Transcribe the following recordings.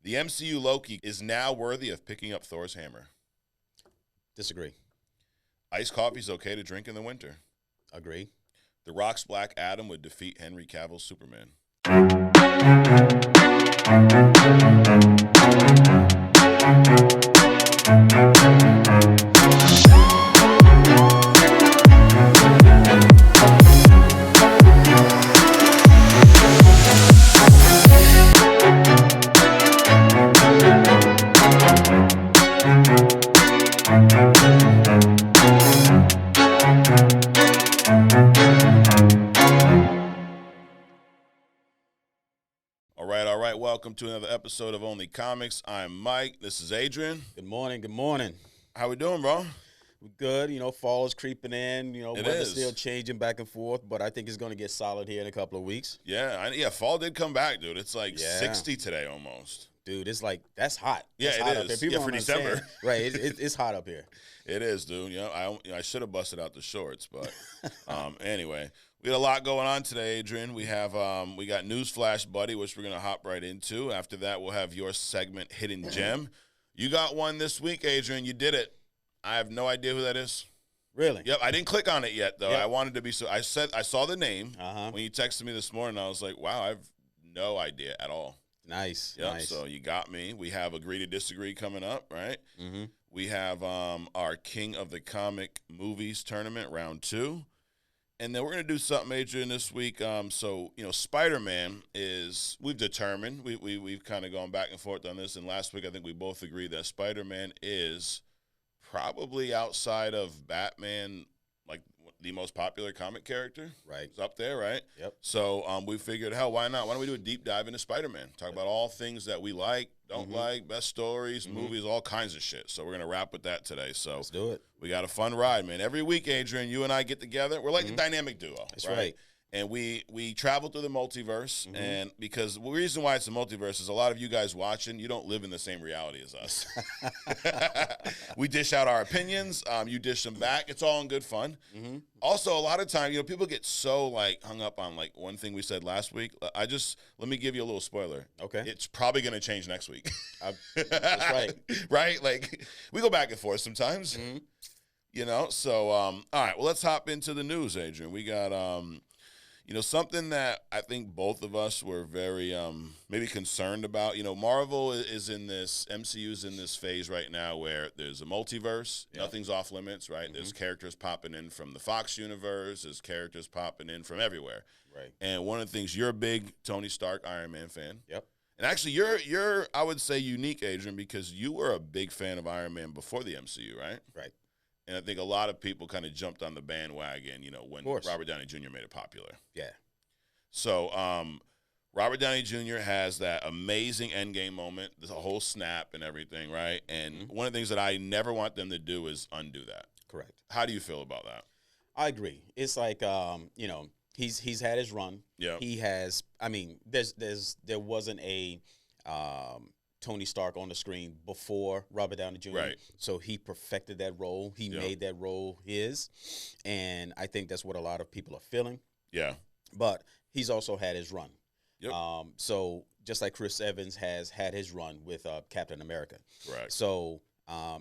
The MCU Loki is now worthy of picking up Thor's hammer. Disagree. Iced coffee's okay to drink in the winter. Agree. The Rock's Black Adam would defeat Henry Cavill's Superman. All right. Welcome to another episode of Only Comics. I'm Mike. This is Adrian. Good morning. Good morning. How we doing, bro? We're good. Fall is creeping in. Weather's is. still changing back and forth, but I think it's going to get solid here in a couple of weeks. Yeah, fall did come back, dude. It's like Yeah. 60 today almost. Dude, it's like, that's hot. Yeah, That's it hot is. up here. People Yeah, for don't understand. December. Right, it's hot up here. It is, dude. I should have busted out the shorts, but anyway, we got a lot going on today, Adrian. We got Newsflash, buddy, which we're gonna hop right into. After that, we'll have your segment, Hidden Gem. You got one this week, Adrian. You did it. I have no idea who that is. Really? Yep, I didn't click on it yet though. Yep. I wanted to be I saw the name Uh-huh. when you texted me this morning. I was like, wow, I have no idea at all. Nice. Yep. Nice. So you got me. We have Agree to Disagree coming up, right? Mm-hmm. We have our King of the Comic Movies tournament, round 2. And then we're going to do something, Adrian, this week. Spider-Man is, we've determined, we've kind of gone back and forth on this. And last week, I think we both agreed that Spider-Man is probably outside of Batman, like the most popular comic character. Right. It's up there, right? Yep. So we figured, hell, why not? Why don't we do a deep dive into Spider-Man? Talk about all things that we like, don't like, best stories, movies, all kinds of shit. So we're going to wrap with that today. So Let's do it. we got a fun ride, man. Every week, Adrian, you and I get together. We're like the dynamic duo. That's right. And we travel through the multiverse, and because the reason why it's a multiverse is a lot of you guys watching, you don't live in the same reality as us. We dish out our opinions. You dish them back. It's all in good fun. Also, a lot of time, people get so hung up on one thing we said last week. Let me give you a little spoiler. Okay. It's probably going to change next week. That's right. Right? We go back and forth sometimes. So all right. Well, let's hop into the news, Adrian. We got something that I think both of us were very maybe concerned about. Marvel is in this, MCU's in this phase right now where there's a multiverse. Yep. Nothing's off limits, right? There's characters popping in from the Fox universe. There's characters popping in from everywhere. Right. And one of the things, you're a big Tony Stark Iron Man fan. Yep. And actually, you're I would say unique, Adrian, because you were a big fan of Iron Man before the MCU, right? Right. And I think a lot of people kind of jumped on the bandwagon, when Robert Downey Jr. made it popular. Yeah. So Robert Downey Jr. has that amazing endgame moment, the whole snap and everything, right? And one of the things that I never want them to do is undo that. Correct. How do you feel about that? I agree. It's like he's had his run. Yeah. He has. I mean, there wasn't a Tony Stark on the screen before Robert Downey Jr. Right. So he perfected that role. He made that role his, and I think that's what a lot of people are feeling. Yeah. But he's also had his run. Yep. So just like Chris Evans has had his run with Captain America. Correct. So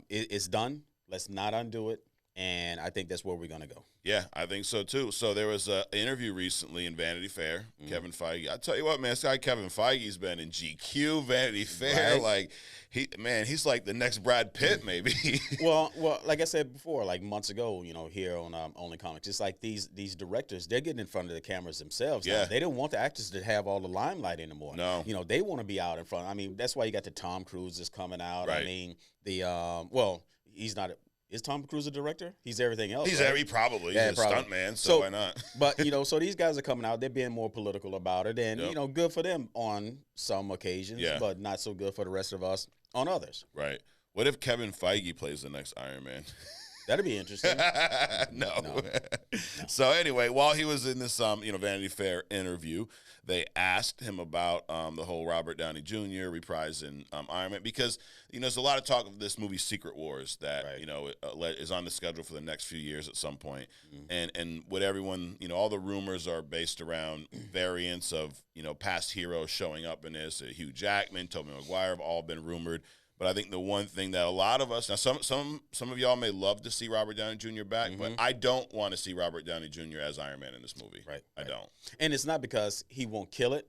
it's done. Let's not undo it. And I think that's where we're going to go. Yeah, I think so, too. So there was an interview recently in Vanity Fair, Kevin Feige. I tell you what, man, this guy Kevin Feige's been in GQ, Vanity Fair. Right. He's like the next Brad Pitt, maybe. well, like I said before, like months ago, here on Only Comics, it's like these directors, they're getting in front of the cameras themselves. Yeah. Now. They don't want the actors to have all the limelight anymore. No. They want to be out in front. I mean, that's why you got the Tom Cruise is coming out. Right. I mean, he's not. Is Tom Cruise a director? He's everything else. He's right? probably. Yeah, He's a stunt man, so why not? But, so these guys are coming out. They're being more political about it. And, Yep. good for them on some occasions, Yeah. but not so good for the rest of us on others. Right. What if Kevin Feige plays the next Iron Man? That'd be interesting. No. No. So anyway, while he was in this Vanity Fair interview, they asked him about the whole Robert Downey Jr. reprising Iron Man, because there's a lot of talk of this movie Secret Wars that is on the schedule for the next few years at some point. And what everyone, all the rumors are based around variants of past heroes showing up in this. Hugh Jackman, Tobey Maguire have all been rumored. But I think the one thing that a lot of us, now some of y'all may love to see Robert Downey Jr. back, but I don't want to see Robert Downey Jr. as Iron Man in this movie. Right. I don't. And it's not because he won't kill it,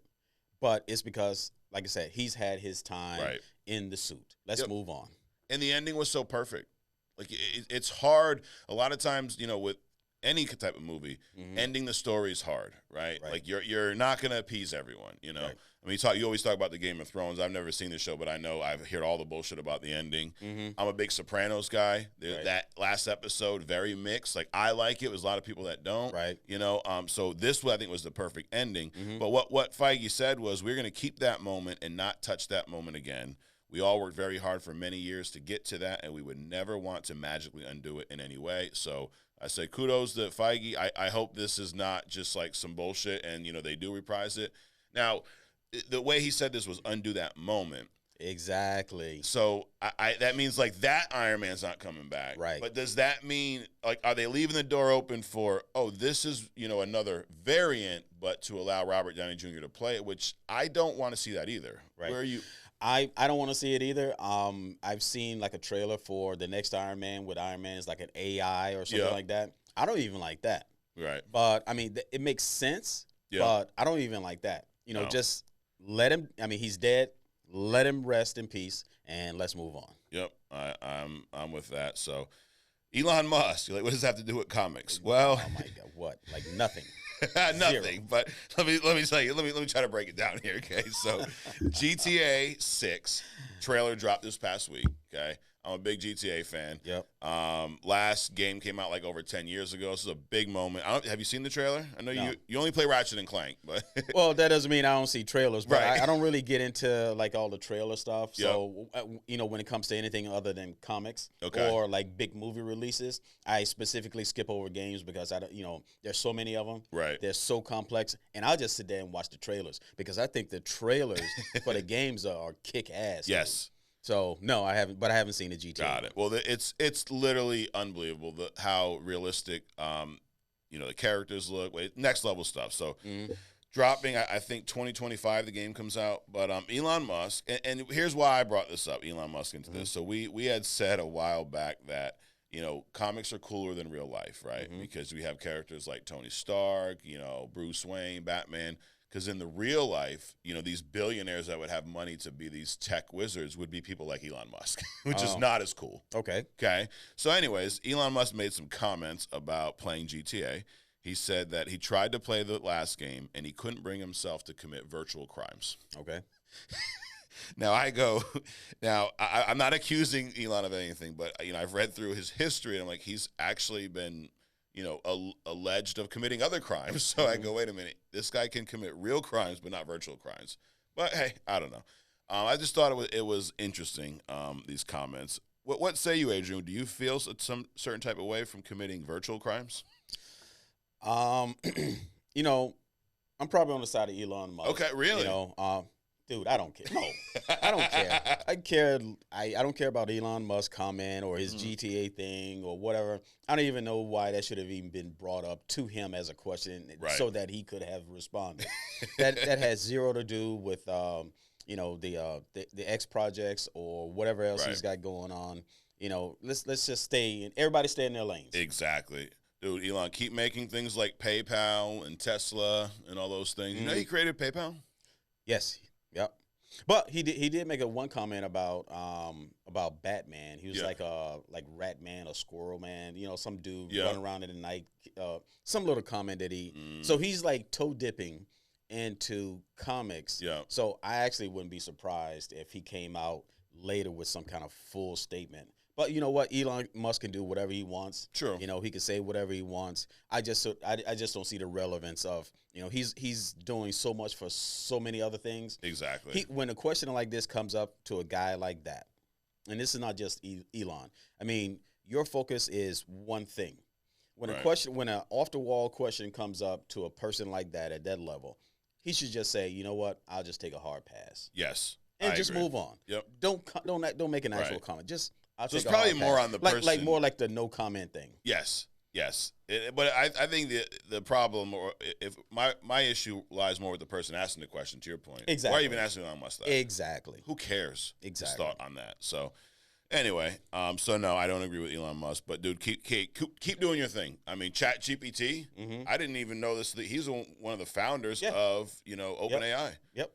but it's because, like I said, he's had his time in the suit. Let's move on. And the ending was so perfect. Like it's hard a lot of times, with any type of movie, ending the story is hard, right? Like you're not gonna appease everyone, Right. I mean, you always talk about the Game of Thrones. I've never seen the show, but I know I've heard all the bullshit about the ending. I'm a big Sopranos guy. That last episode, very mixed. Like I like it. There's a lot of people that don't. Right. So this I think was the perfect ending. But what Feige said was we're gonna keep that moment and not touch that moment again. We all worked very hard for many years to get to that, and we would never want to magically undo it in any way. So I say kudos to Feige. I hope this is not just like some bullshit and, they do reprise it. Now, the way he said this was undo that moment. Exactly. So that means like that Iron Man's not coming back. Right. But does that mean, like, are they leaving the door open for, this is, another variant, but to allow Robert Downey Jr. to play it, which I don't want to see that either. Right. Where are you? I don't want to see it either. I've seen like a trailer for the next Iron Man with Iron Man is like an AI or something like that. I don't even like that. Right. But I mean, it makes sense. Yeah. But I don't even like that. No. Just let him. I mean, he's dead. Let him rest in peace, and let's move on. Yep, I'm with that. So, Elon Musk, what does that have to do with comics? Well, oh my God, what? Like nothing. Nothing. Zero. But let me tell you. Let me try to break it down here. Okay, so GTA 6 trailer dropped this past week. Okay, I'm a big GTA fan. Yep. Last game came out like over 10 years ago. This is a big moment. Have you seen the trailer? I know you only play Ratchet and Clank, but well, that doesn't mean I don't see trailers. But right. I don't really get into like all the trailer stuff. So when it comes to anything other than comics or like big movie releases, I specifically skip over games because I don't. There's so many of them. Right. They're so complex, and I'll just sit there and watch the trailers because I think the trailers for the games are kick ass. Yes. So no, I haven't. But I haven't seen the GTA. Got it. Well, it's literally unbelievable how realistic, the characters look. Next level stuff. So, dropping. I think 2025 the game comes out. But Elon Musk, and here's why I brought this up. Elon Musk into this. So we had said a while back that comics are cooler than real life, right? Because we have characters like Tony Stark, Bruce Wayne, Batman. Because in the real life, these billionaires that would have money to be these tech wizards would be people like Elon Musk, which is not as cool. Okay. So anyways, Elon Musk made some comments about playing GTA. He said that he tried to play the last game, and he couldn't bring himself to commit virtual crimes. Okay. Now, I'm not accusing Elon of anything, but, I've read through his history, and I'm like, he's actually been alleged of committing other crimes. So I go, wait a minute, this guy can commit real crimes, but not virtual crimes. But hey, I don't know. I just thought it was interesting, these comments. What say you, Adrian? Do you feel some certain type of way from committing virtual crimes? I'm probably on the side of Elon Musk. Okay, really? Dude, I don't care. No, I don't care. I don't care about Elon Musk's comment or his GTA thing or whatever. I don't even know why that should have even been brought up to him as a question so that he could have responded. that has zero to do with the X projects or whatever else he's got going on. Let's just everybody stay in their lanes. Exactly. Dude, Elon, keep making things like PayPal and Tesla and all those things. You know he created PayPal? Yes. Yep. But he did make one comment about Batman. He was like Rat Man or Squirrel Man, some dude running around in the night. Some little comment that so he's like toe dipping into comics. Yeah. So I actually wouldn't be surprised if he came out later with some kind of full statement. But you know what? Elon Musk can do whatever he wants. True. He can say whatever he wants. I just don't see the relevance of, he's doing so much for so many other things. Exactly. When a question like this comes up to a guy like that, and this is not just Elon. I mean, your focus is one thing. When Right. when an off the wall question comes up to a person like that at that level, he should just say, you know what, I'll just take a hard pass Yes. and I just agree. move on. Yep. Don't make an actual Right. comment. Just I'll So take it's a probably hard more pass. on the like person. more like the no comment thing. Yes. Yes. But I think the problem, or if my issue lies more with the person asking the question. To your point, Exactly. Why are you even asking on my stuff? Exactly. Who cares? Exactly. His thought on that. So anyway, so no, I don't agree with Elon Musk. But dude, keep doing your thing. I mean, Chat GPT. I didn't even know this. He's one of the founders of OpenAI. Yep.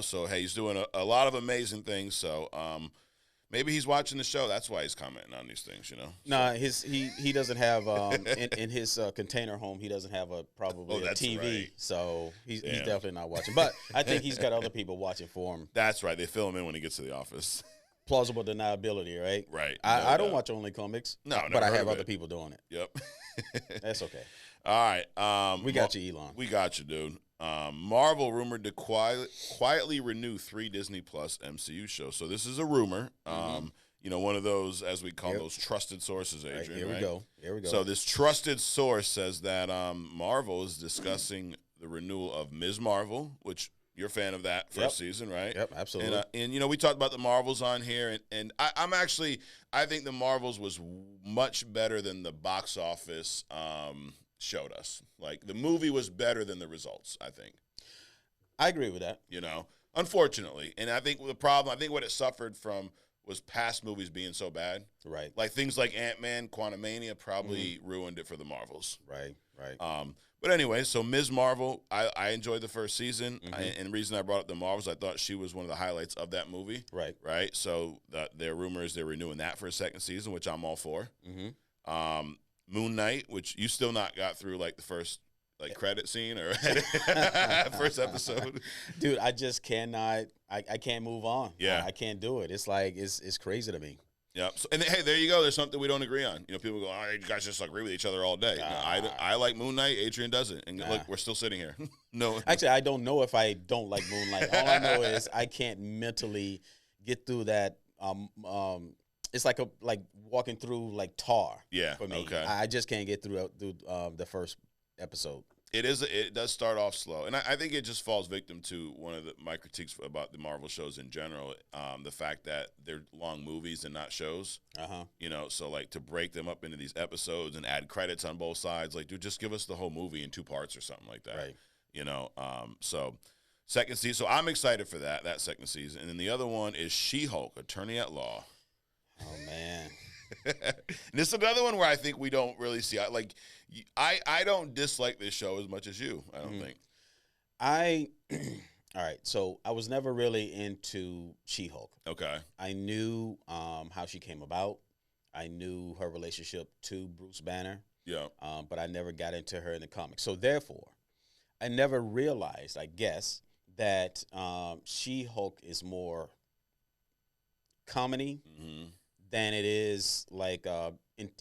So hey, he's doing a lot of amazing things. So maybe he's watching the show. That's why he's commenting on these things. Nah, he doesn't have in his container home. He doesn't have probably a TV, right. so he's definitely not watching. But I think he's got other people watching for him. That's right. They fill him in when he gets to the office. Plausible deniability, right? Right. I don't watch Only Comics. No, but I have other people doing it. Yep. That's okay. All right. We got you, Elon. We got you, dude. Marvel rumored to quietly renew 3 Disney Plus MCU shows. So this is a rumor. One of those, as we call those, trusted sources, Adrian. Right, here we go. So this trusted source says that Marvel is discussing the renewal of Ms. Marvel, which you're a fan of that first season, right? Yep, absolutely. And we talked about the Marvels on here, and I think the Marvels was much better than the box office showed us. Like, the movie was better than the results, I think. I agree with that. Unfortunately. And I think what it suffered from was past movies being so bad. Right. Like things like Ant-Man, Quantumania probably ruined it for the Marvels. Right. But anyway, so Ms. Marvel, I enjoyed the first season. And the reason I brought up the Marvels, I thought she was one of the highlights of that movie. Right. So their rumor is they're renewing that for a second season, which I'm all for. Moon Knight, which you still not got through like the first credit scene or first episode. Dude, I just cannot. I can't move on. Yeah, I can't do it. It's like it's crazy to me. Yep. So, and hey, there you go. There's something we don't agree on. People go, "Oh, you guys just agree with each other all day." No, I like Moon Knight. Adrian doesn't. And look, we're still sitting here. No, actually, I don't know if I don't like Moonlight. All I know is I can't mentally get through that. It's like walking through like tar. Yeah. For me, okay. I just can't get through the first episode. It does start off slow, and I think it just falls victim to one of my critiques about the Marvel shows in general. The fact that they're long movies and not shows. So like to break them up into these episodes and add credits on both sides, like dude, just give us the whole movie in 2 parts or something like that. Right. So second season. So I'm excited for that second season, and then the other one is She-Hulk, Attorney at Law. Oh man. And this is another one where I think we don't really see. I don't dislike this show as much as you. I don't think. All right. So I was never really into She-Hulk. Okay. I knew how she came about. I knew her relationship to Bruce Banner. Yeah. But I never got into her in the comics. So therefore, I never realized, I guess, that She-Hulk is more comedy than it is like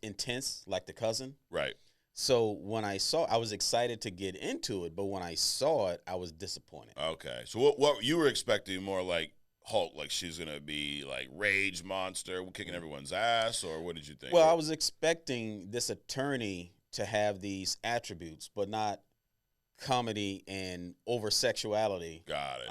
intense, like the cousin. Right. So when I was excited to get into it, but when I saw it, I was disappointed. Okay. So what you were expecting more like Hulk, like she's gonna be like rage monster, kicking everyone's ass, or what did you think? Well, I was expecting this attorney to have these attributes, but not comedy and over sexuality. Got it.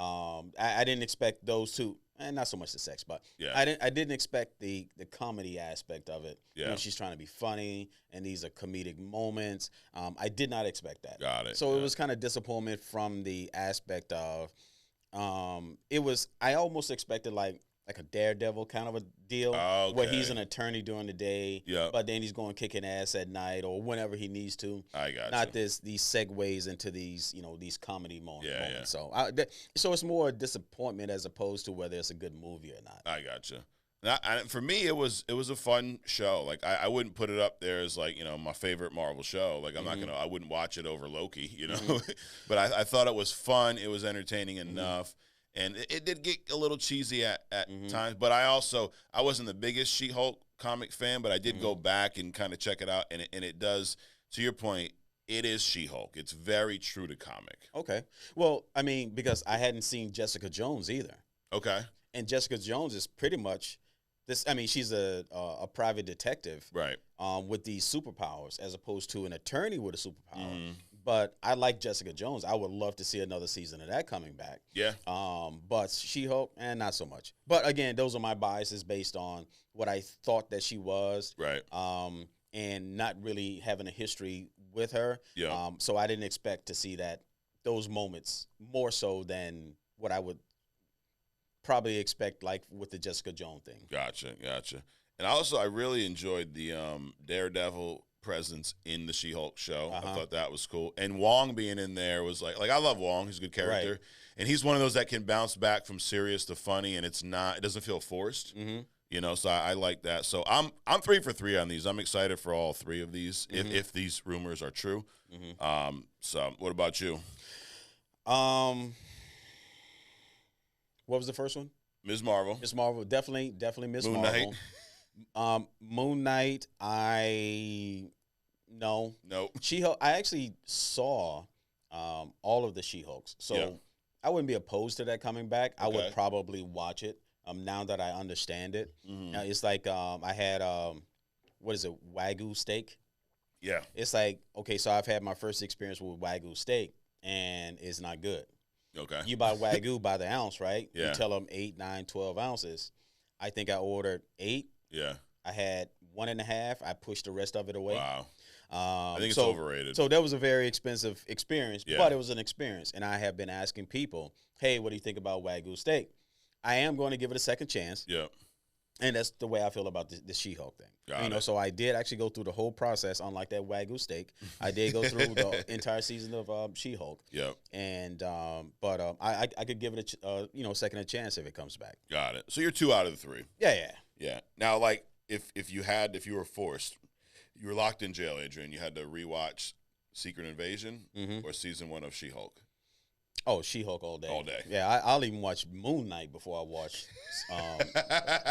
I didn't expect those two. And not so much the sex, but I didn't expect the comedy aspect of it. Yeah, she's trying to be funny, and these are comedic moments. I did not expect that. Got it. So it was kind of disappointment from the aspect of it was. I almost expected like a Daredevil kind of a deal, where he's an attorney during the day, but then he's going kicking ass at night or whenever he needs to. I got not these segues into these these comedy moments. Yeah. So so it's more a disappointment as opposed to whether it's a good movie or not. I got you. For me, it was a fun show. Like I wouldn't put it up there as like my favorite Marvel show. Like I wouldn't watch it over Loki. But I thought it was fun. It was entertaining enough. And it did get a little cheesy at times, but I wasn't the biggest She-Hulk comic fan, but I did go back and kind of check it out, and it does, to your point, it is She-Hulk. It's very true to comic. Okay. Well, I mean, because I hadn't seen Jessica Jones either. Okay. And Jessica Jones is pretty much she's a private detective, right? With these superpowers, as opposed to an attorney with a superpower. But I like Jessica Jones. I would love to see another season of that coming back. Yeah. But She-Hulk, not so much. But again, those are my biases based on what I thought that she was, right? And not really having a history with her. Yeah. So I didn't expect to see those moments more so than what I would probably expect, like with the Jessica Jones thing. Gotcha. And also, I really enjoyed the Daredevil presence in the She-Hulk show. I thought that was cool. And Wong being in there was like I love Wong. He's a good character. Right. And he's one of those that can bounce back from serious to funny, and it doesn't feel forced. You know, so I like that. So I'm 3 for 3 on these. I'm excited for all 3 of these if these rumors are true. So what about you? What was the first one? Ms. Marvel. Ms. Marvel, definitely Ms. Moon Marvel. Knight. Moon Knight, no. She-Hulk, I actually saw all of the She-Hulks, so I wouldn't be opposed to that coming back. I would probably watch it now that I understand it. It's like I had what is it, Wagyu steak? Yeah. It's like, okay, so I've had my first experience with Wagyu steak, and it's not good. Okay. You buy Wagyu by the ounce, right? Yeah. You tell them 8, 9, 12 ounces. I think I ordered 8. Yeah. I had 1.5. I pushed the rest of it away. Wow. I think it's overrated. So that was a very expensive experience, but it was an experience. And I have been asking people, hey, what do you think about Wagyu steak? I am going to give it a second chance. Yeah. And that's the way I feel about the She-Hulk thing. Got it. So I did actually go through the whole process, unlike that Wagyu steak. I did go through the entire season of She-Hulk. Yeah. And but I could give it a second chance if it comes back. Got it. So you're 2 out of the 3. Yeah. Now, like if you were forced, you were locked in jail, Adrian, you had to rewatch Secret Invasion or season 1 of She-Hulk. Oh, She-Hulk all day. All day. Yeah, I'll even watch Moon Knight before I watch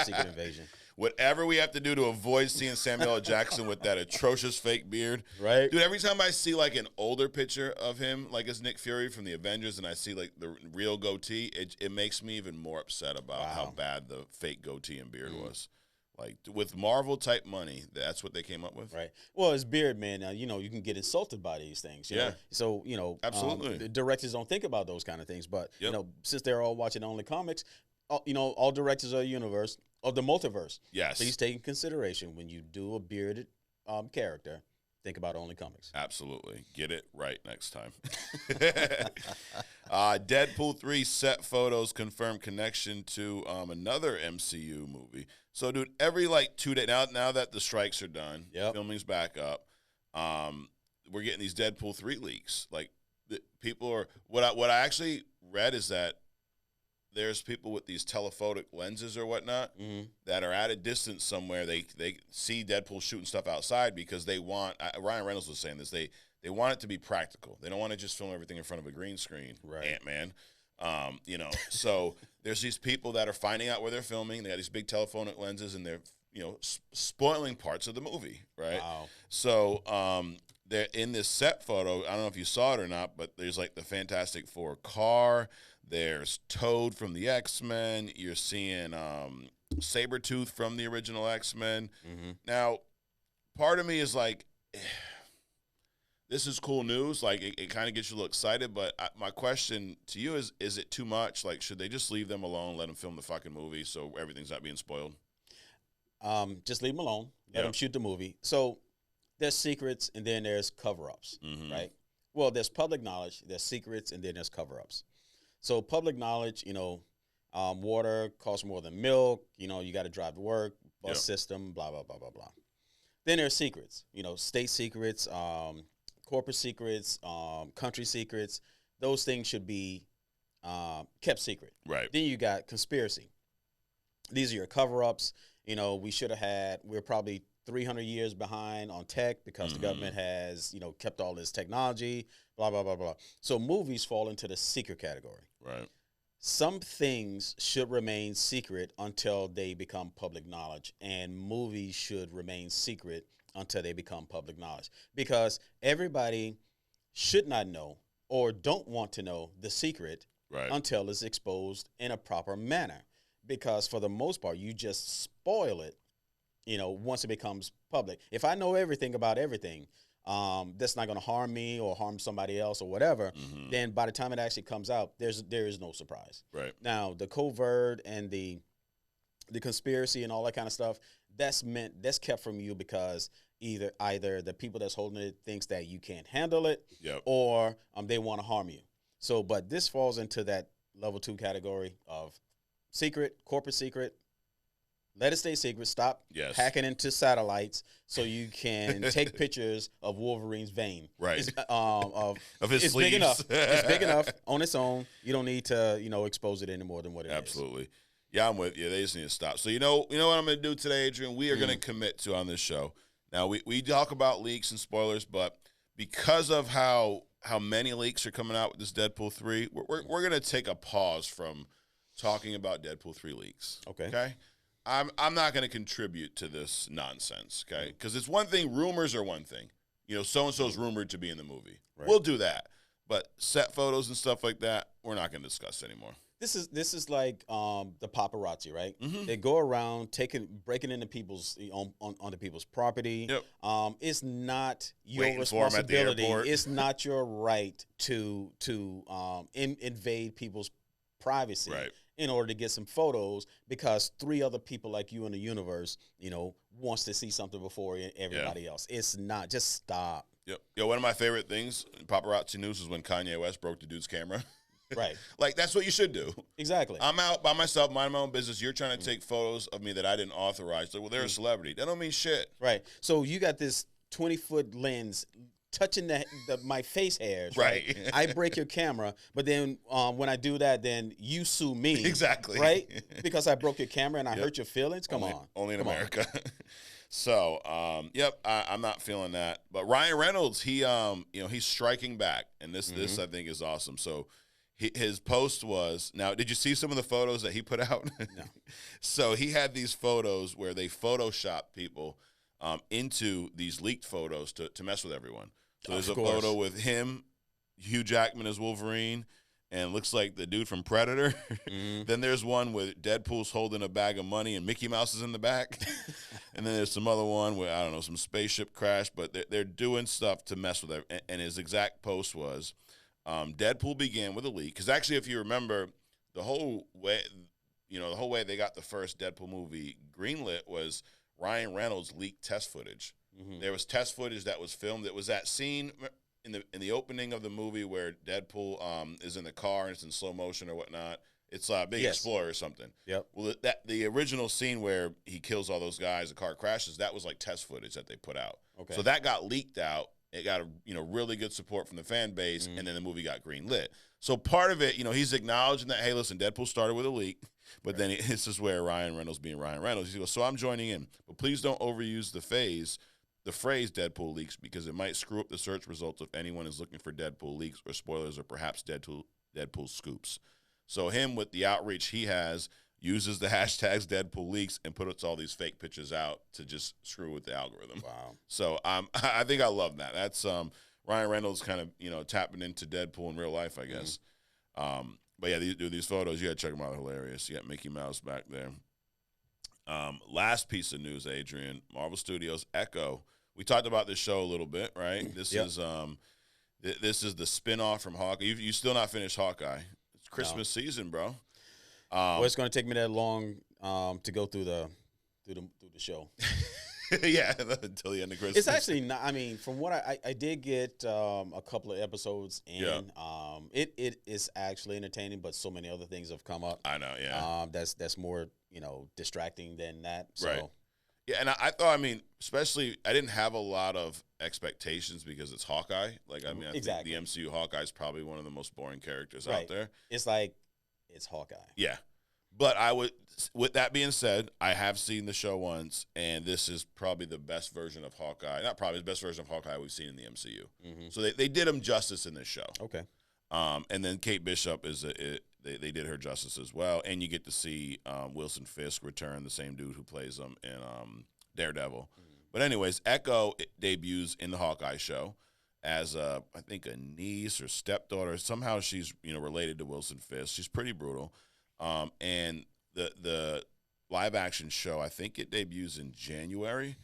Secret Invasion. Whatever we have to do to avoid seeing Samuel L. Jackson with that atrocious fake beard. Right. Dude, every time I see like an older picture of him, like as Nick Fury from the Avengers, and I see like the real goatee, it makes me even more upset about how bad the fake goatee and beard was. Like, with Marvel-type money, that's what they came up with? Right. Well, it's beard, man. Now, you can get insulted by these things. You know? So, absolutely. The directors don't think about those kind of things. But, since they're all watching only comics, all directors of the multiverse. Yes. Please take in consideration when you do a bearded character, think about only comics. Absolutely. Get it right next time. Deadpool 3 set photos confirm connection to another MCU movie. So, dude, every 2 days now that the strikes are done, filming's back up. We're getting these Deadpool 3 leaks. Like, people are what I actually read is that there's people with these telephotic lenses or whatnot that are at a distance somewhere. They see Deadpool shooting stuff outside because they want. Ryan Reynolds was saying this. They want it to be practical. They don't want to just film everything in front of a green screen. Right. Ant-Man. So there's these people that are finding out where they're filming. They got these big telephonic lenses, and they're spoiling parts of the movie, right? Wow. So they're in this set photo. I don't know if you saw it or not, but there's like the Fantastic Four car. There's Toad from the X-Men. You're seeing Sabretooth from the original X-Men. Now, part of me is like, this is cool news. Like, it kind of gets you a little excited. But my question to you is it too much? Like, should they just leave them alone, let them film the fucking movie so everything's not being spoiled? Just leave them alone. Let them shoot the movie. So there's secrets, and then there's cover-ups, right? Well, there's public knowledge, there's secrets, and then there's cover-ups. So public knowledge, water costs more than milk. You got to drive to work, bus system, blah, blah, blah, blah, blah. Then there's secrets, state secrets, corporate secrets, country secrets. Those things should be kept secret. Right. Then you got conspiracy. These are your cover-ups. We're probably 300 years behind on tech because the government has, kept all this technology, blah, blah, blah, blah. So movies fall into the secret category. Right. Some things should remain secret until they become public knowledge, and movies should remain secret until they become public knowledge, because everybody should not know or don't want to know the secret until it's exposed in a proper manner. because for the most part, you just spoil it, once it becomes public. If I know everything about everything, that's not going to harm me or harm somebody else or whatever, then by the time it actually comes out, there is no surprise. Right. Now, the covert and the conspiracy and all that kind of stuff, that's kept from you because either the people that's holding it thinks that you can't handle it, or they want to harm you. So, but this falls into that level 2 category of corporate secret. Let it stay secret. Stop hacking into satellites so you can take pictures of Wolverine's vein. Right. Of his it's sleeves. Big enough. It's big enough on its own. You don't need to, expose it any more than what it is. Absolutely. Yeah, I'm with you. They just need to stop. So you know what I'm going to do today, Adrian? We are going to commit to on this show. Now we talk about leaks and spoilers, but because of how many leaks are coming out with this Deadpool 3, we're going to take a pause from talking about Deadpool 3 leaks. Okay. I'm not going to contribute to this nonsense, okay? Because it's one thing, rumors are one thing. So-and-so's rumored to be in the movie. Right. We'll do that. But set photos and stuff like that, we're not going to discuss anymore. This is like the paparazzi, right? They go around breaking into people's onto people's property. Yep. It's not your responsibility. It's not your right to invade people's privacy. Right. In order to get some photos, because 3 other people like you in the universe, wants to see something before everybody else. It's not. Just stop. Yep. One of my favorite things in paparazzi news is when Kanye West broke the dude's camera. Right. Like, that's what you should do. Exactly. I'm out by myself, minding my own business. You're trying to take photos of me that I didn't authorize. So, well, they're a celebrity. That don't mean shit. Right. So you got this 20-foot lens touching my face hairs, right? I break your camera, but then when I do that, then you sue me. Exactly. Right? Because I broke your camera and I hurt your feelings? Come on. Only in America. So, I'm not feeling that. But Ryan Reynolds, he's striking back, and this I think is awesome. So his post was, now, did you see some of the photos that he put out? No. So he had these photos where they photoshopped people into these leaked photos to mess with everyone. So there's a photo with him, Hugh Jackman as Wolverine, and looks like the dude from Predator. Then there's one with Deadpool's holding a bag of money and Mickey Mouse is in the back. And then there's some other one where, I don't know, some spaceship crash, but they're doing stuff to mess with it. And his exact post was, Deadpool began with a leak. Because actually, if you remember, the whole way they got the first Deadpool movie greenlit was Ryan Reynolds leaked test footage. There was test footage that was filmed. It was that scene in the opening of the movie where Deadpool is in the car and it's in slow motion or whatnot. It's Big Explorer or something. Yep. Well, the original scene where he kills all those guys, the car crashes, that was like test footage that they put out. Okay. So that got leaked out. It got really good support from the fan base, and then the movie got greenlit. So part of it, he's acknowledging that, hey, listen, Deadpool started with a leak, but then this is where Ryan Reynolds being Ryan Reynolds, he goes, so I'm joining in, but please don't overuse the phrase Deadpool leaks, because it might screw up the search results if anyone is looking for Deadpool leaks or spoilers or perhaps Deadpool scoops. So him, with the outreach he has, uses the hashtags Deadpool leaks and puts all these fake pictures out to just screw with the algorithm. Wow. So I think I love that. That's Ryan Reynolds kind of tapping into Deadpool in real life, I guess. But yeah, these photos, you got to check them out. They're hilarious. You got Mickey Mouse back there. Last piece of news, Adrian. Marvel Studios Echo. We talked about this show a little bit, right? This is the spinoff from Hawkeye. You still not finished Hawkeye. It's Christmas season, bro. Well, it's going to take me that long to go through the show. Yeah, until the end of Christmas. It's actually not. I mean, from what I did get a couple of episodes in. Yeah. It is actually entertaining, but so many other things have come up. I know. Yeah. That's more distracting than that. So. Right. Yeah, and I thought, especially, I didn't have a lot of expectations because it's Hawkeye. Like, I think the MCU Hawkeye is probably one of the most boring characters out there. It's like, it's Hawkeye. Yeah. But with that being said, I have seen the show once, and this is probably the best version of Hawkeye. Not probably the best version of Hawkeye we've seen in the MCU. Mm-hmm. So they did him justice in this show. Okay. And then Kate Bishop they did her justice as well, and you get to see Wilson Fisk return, the same dude who plays him in Daredevil. Mm-hmm. But anyways, Echo debuts in the Hawkeye show as I think a niece or stepdaughter. Somehow she's related to Wilson Fisk. She's pretty brutal. And the live action show, I think it debuts in January.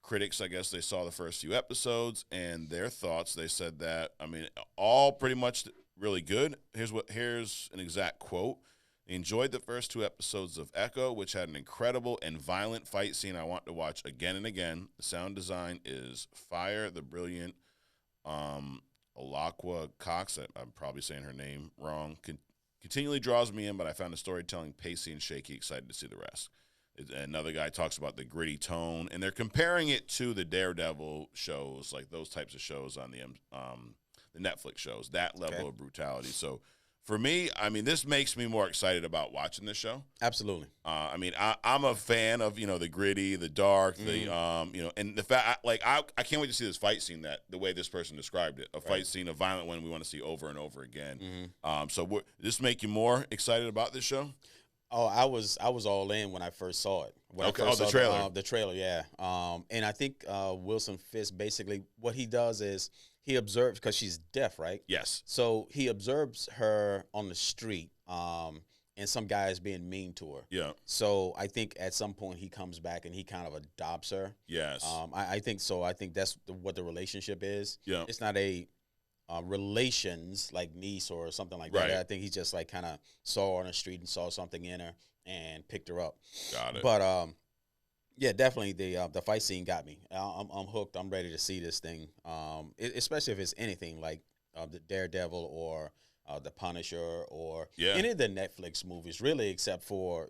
Critics, I guess, they saw the first few episodes and their thoughts. They said that, I mean, all pretty much really good. Here's an exact quote. They enjoyed the first 2 episodes of Echo, which had an incredible and violent fight scene I want to watch again and again. The sound design is fire. The brilliant Alakwa Cox, I'm probably saying her name wrong, continually draws me in, but I found the storytelling pacey and shaky. Excited to see the rest. Another guy talks about the gritty tone, and they're comparing it to the Daredevil shows, like those types of shows on the Netflix shows, that level of brutality. So for me, I mean, this makes me more excited about watching this show. Absolutely. I mean, I'm a fan of, the gritty, the dark, the and the fact, I can't wait to see this fight scene the way this person described it, a fight scene, a violent one we want to see over and over again. So does this make you more excited about this show? Oh, I was all in when I first saw it. The trailer. The trailer, yeah. And I think Wilson Fisk, basically what he does is he observes, because she's deaf, right? Yes. So he observes her on the street, and some guy is being mean to her. Yeah. So I think at some point he comes back and he kind of adopts her. Yes. I think so. I think that's what the relationship is. Yeah. It's not a relations like niece or something like that. Right. I think he just like kind of saw her on the street and saw something in her and picked her up. Got it. But yeah, definitely the fight scene got me. I'm hooked. I'm ready to see this thing. Especially if it's anything like the Daredevil or the Punisher or any of the Netflix movies, really, except for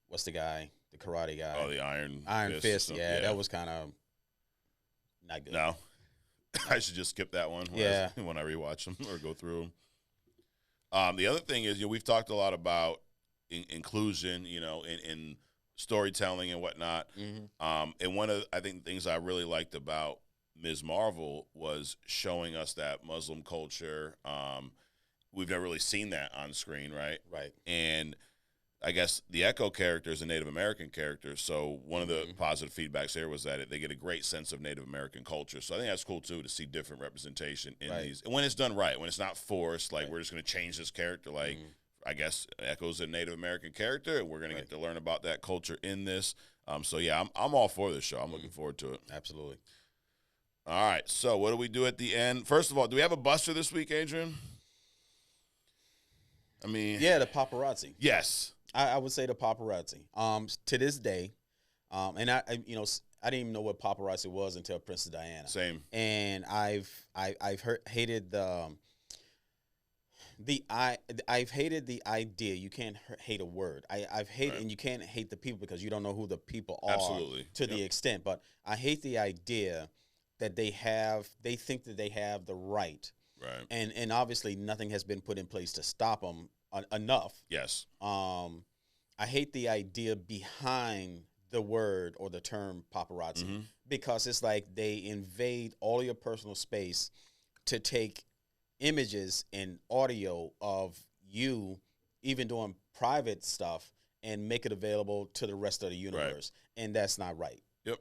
what's the guy, the karate guy? Oh, the Iron Fist. Yeah, that was kind of not good. No. I should just skip that one when I rewatch them or go through them. The other thing is, we've talked a lot about inclusion, in storytelling and whatnot. And one of, I think, the things I really liked about Ms. Marvel was showing us that Muslim culture. We've never really seen that on screen, right? Right. And I guess the Echo character is a Native American character, so one of the positive feedbacks there was that they get a great sense of Native American culture. So I think that's cool, too, to see different representation in these. And when it's done right, when it's not forced, like we're just going to change this character, like I guess Echo's a Native American character, and we're going to get to learn about that culture in this. So, yeah, I'm all for this show. I'm looking forward to it. Absolutely. All right, so what do we do at the end? First of all, do we have a buster this week, Adrian? I mean... Yeah, the paparazzi. Yes. I would say the paparazzi. To this day, and I didn't even know what paparazzi was until Princess Diana. Same. And I've hated I've hated the idea. You can't hate a word. I've hated, and you can't hate the people because you don't know who the people are. Absolutely. To the extent, but I hate the idea that they think that they have the right. Right. And obviously nothing has been put in place to stop them enough. Yes. I hate the idea behind the word or the term paparazzi because it's like they invade all your personal space to take images and audio of you, even doing private stuff, and make it available to the rest of the universe. Right. And that's not right. Yep.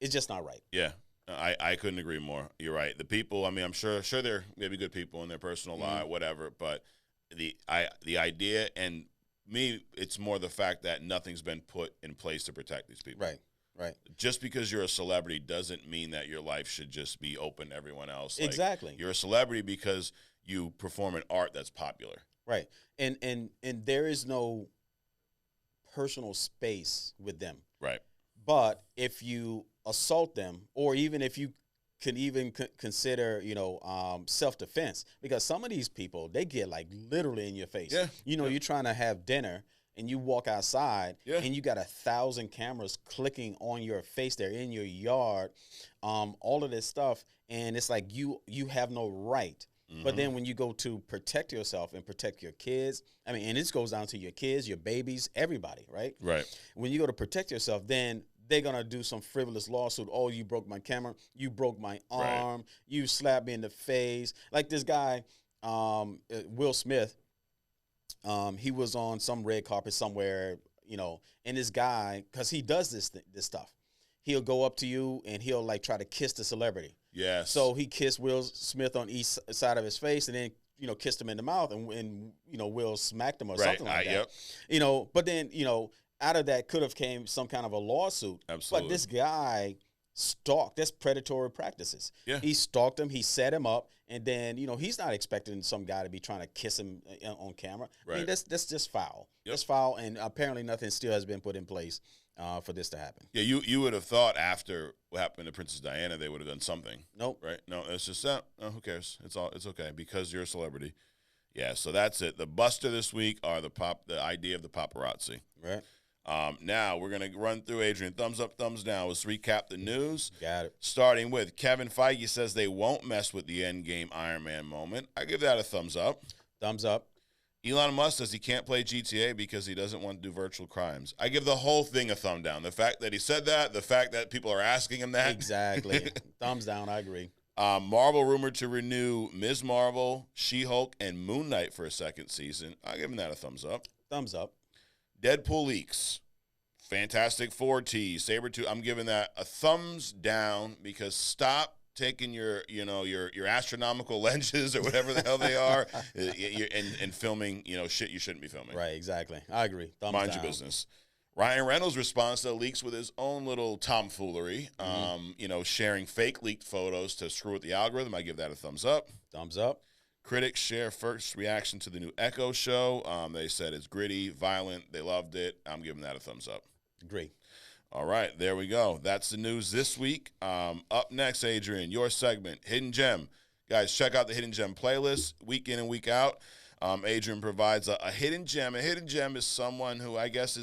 It's just not right. Yeah. I couldn't agree more. You're right. The people, I mean, I'm sure they're maybe good people in their personal life, whatever, but the idea, and me, it's more the fact that nothing's been put in place to protect these people. Right. Just because you're a celebrity doesn't mean that your life should just be open to everyone else. Like, exactly. You're a celebrity because you perform an art that's popular. Right. And there is no personal space with them. Right. But if you assault them, or even if you can even consider, self-defense, because some of these people, they get like literally in your face. Yeah. You're trying to have dinner and you walk outside and you got 1,000 cameras clicking on your face. They're in your yard, all of this stuff. And it's like you have no right. But then when you go to protect yourself and protect your kids, and this goes down to your kids, your babies, everybody, right? Right. When you go to protect yourself, then they're going to do some frivolous lawsuit. Oh, you broke my camera. You broke my arm. Right. You slapped me in the face. Like this guy, Will Smith, he was on some red carpet somewhere, and this guy, because he does this stuff, he'll go up to you and he'll like try to kiss the celebrity. Yes. So he kissed Will Smith on each side of his face and then kissed him in the mouth, and Will smacked him or Right. something like that. Yep. But then out of that could have came some kind of a lawsuit. Absolutely. But this guy stalked. That's predatory practices. Yeah. He stalked him. He set him up, and then he's not expecting some guy to be trying to kiss him on camera. Right. I mean, that's just foul. Yep. That's foul, and apparently nothing still has been put in place for this to happen. Yeah, you would have thought after what happened to Princess Diana, they would have done something. Nope. Right? No, it's just that. Oh, who cares? It's okay because you're a celebrity. Yeah, so that's it. The buster this week are the idea of the paparazzi. Right. Now we're gonna run through, Adrian. Thumbs up, thumbs down. Let's recap the news. Got it. Starting with Kevin Feige says they won't mess with the endgame Iron Man moment. I give that a thumbs up. Thumbs up. Elon Musk says he can't play GTA because he doesn't want to do virtual crimes. I give the whole thing a thumb down. The fact that he said that, the fact that people are asking him that. Exactly. Thumbs down. I agree. Marvel rumored to renew Ms. Marvel, She-Hulk, and Moon Knight for a second season. I give him that a thumbs up. Thumbs up. Deadpool leaks. Fantastic Four tease. Sabretooth. I'm giving that a thumbs down because stop taking your astronomical lenses or whatever the hell they are and filming shit you shouldn't be filming. Right. Exactly. I agree. Thumbs Mind down. your business. Ryan Reynolds responds to the leaks with his own little tomfoolery. Sharing fake leaked photos to screw with the algorithm. I give that a thumbs up. Thumbs up. Critics share first reaction to the new Echo show. They said it's gritty, violent. They loved it. I'm giving that a thumbs up. Agree. All right, there we go. That's the news this week. Up next, Adrian, your segment, Hidden Gem. Guys, check out the Hidden Gem playlist week in and week out. Adrian provides a hidden gem. A hidden gem is someone who I guess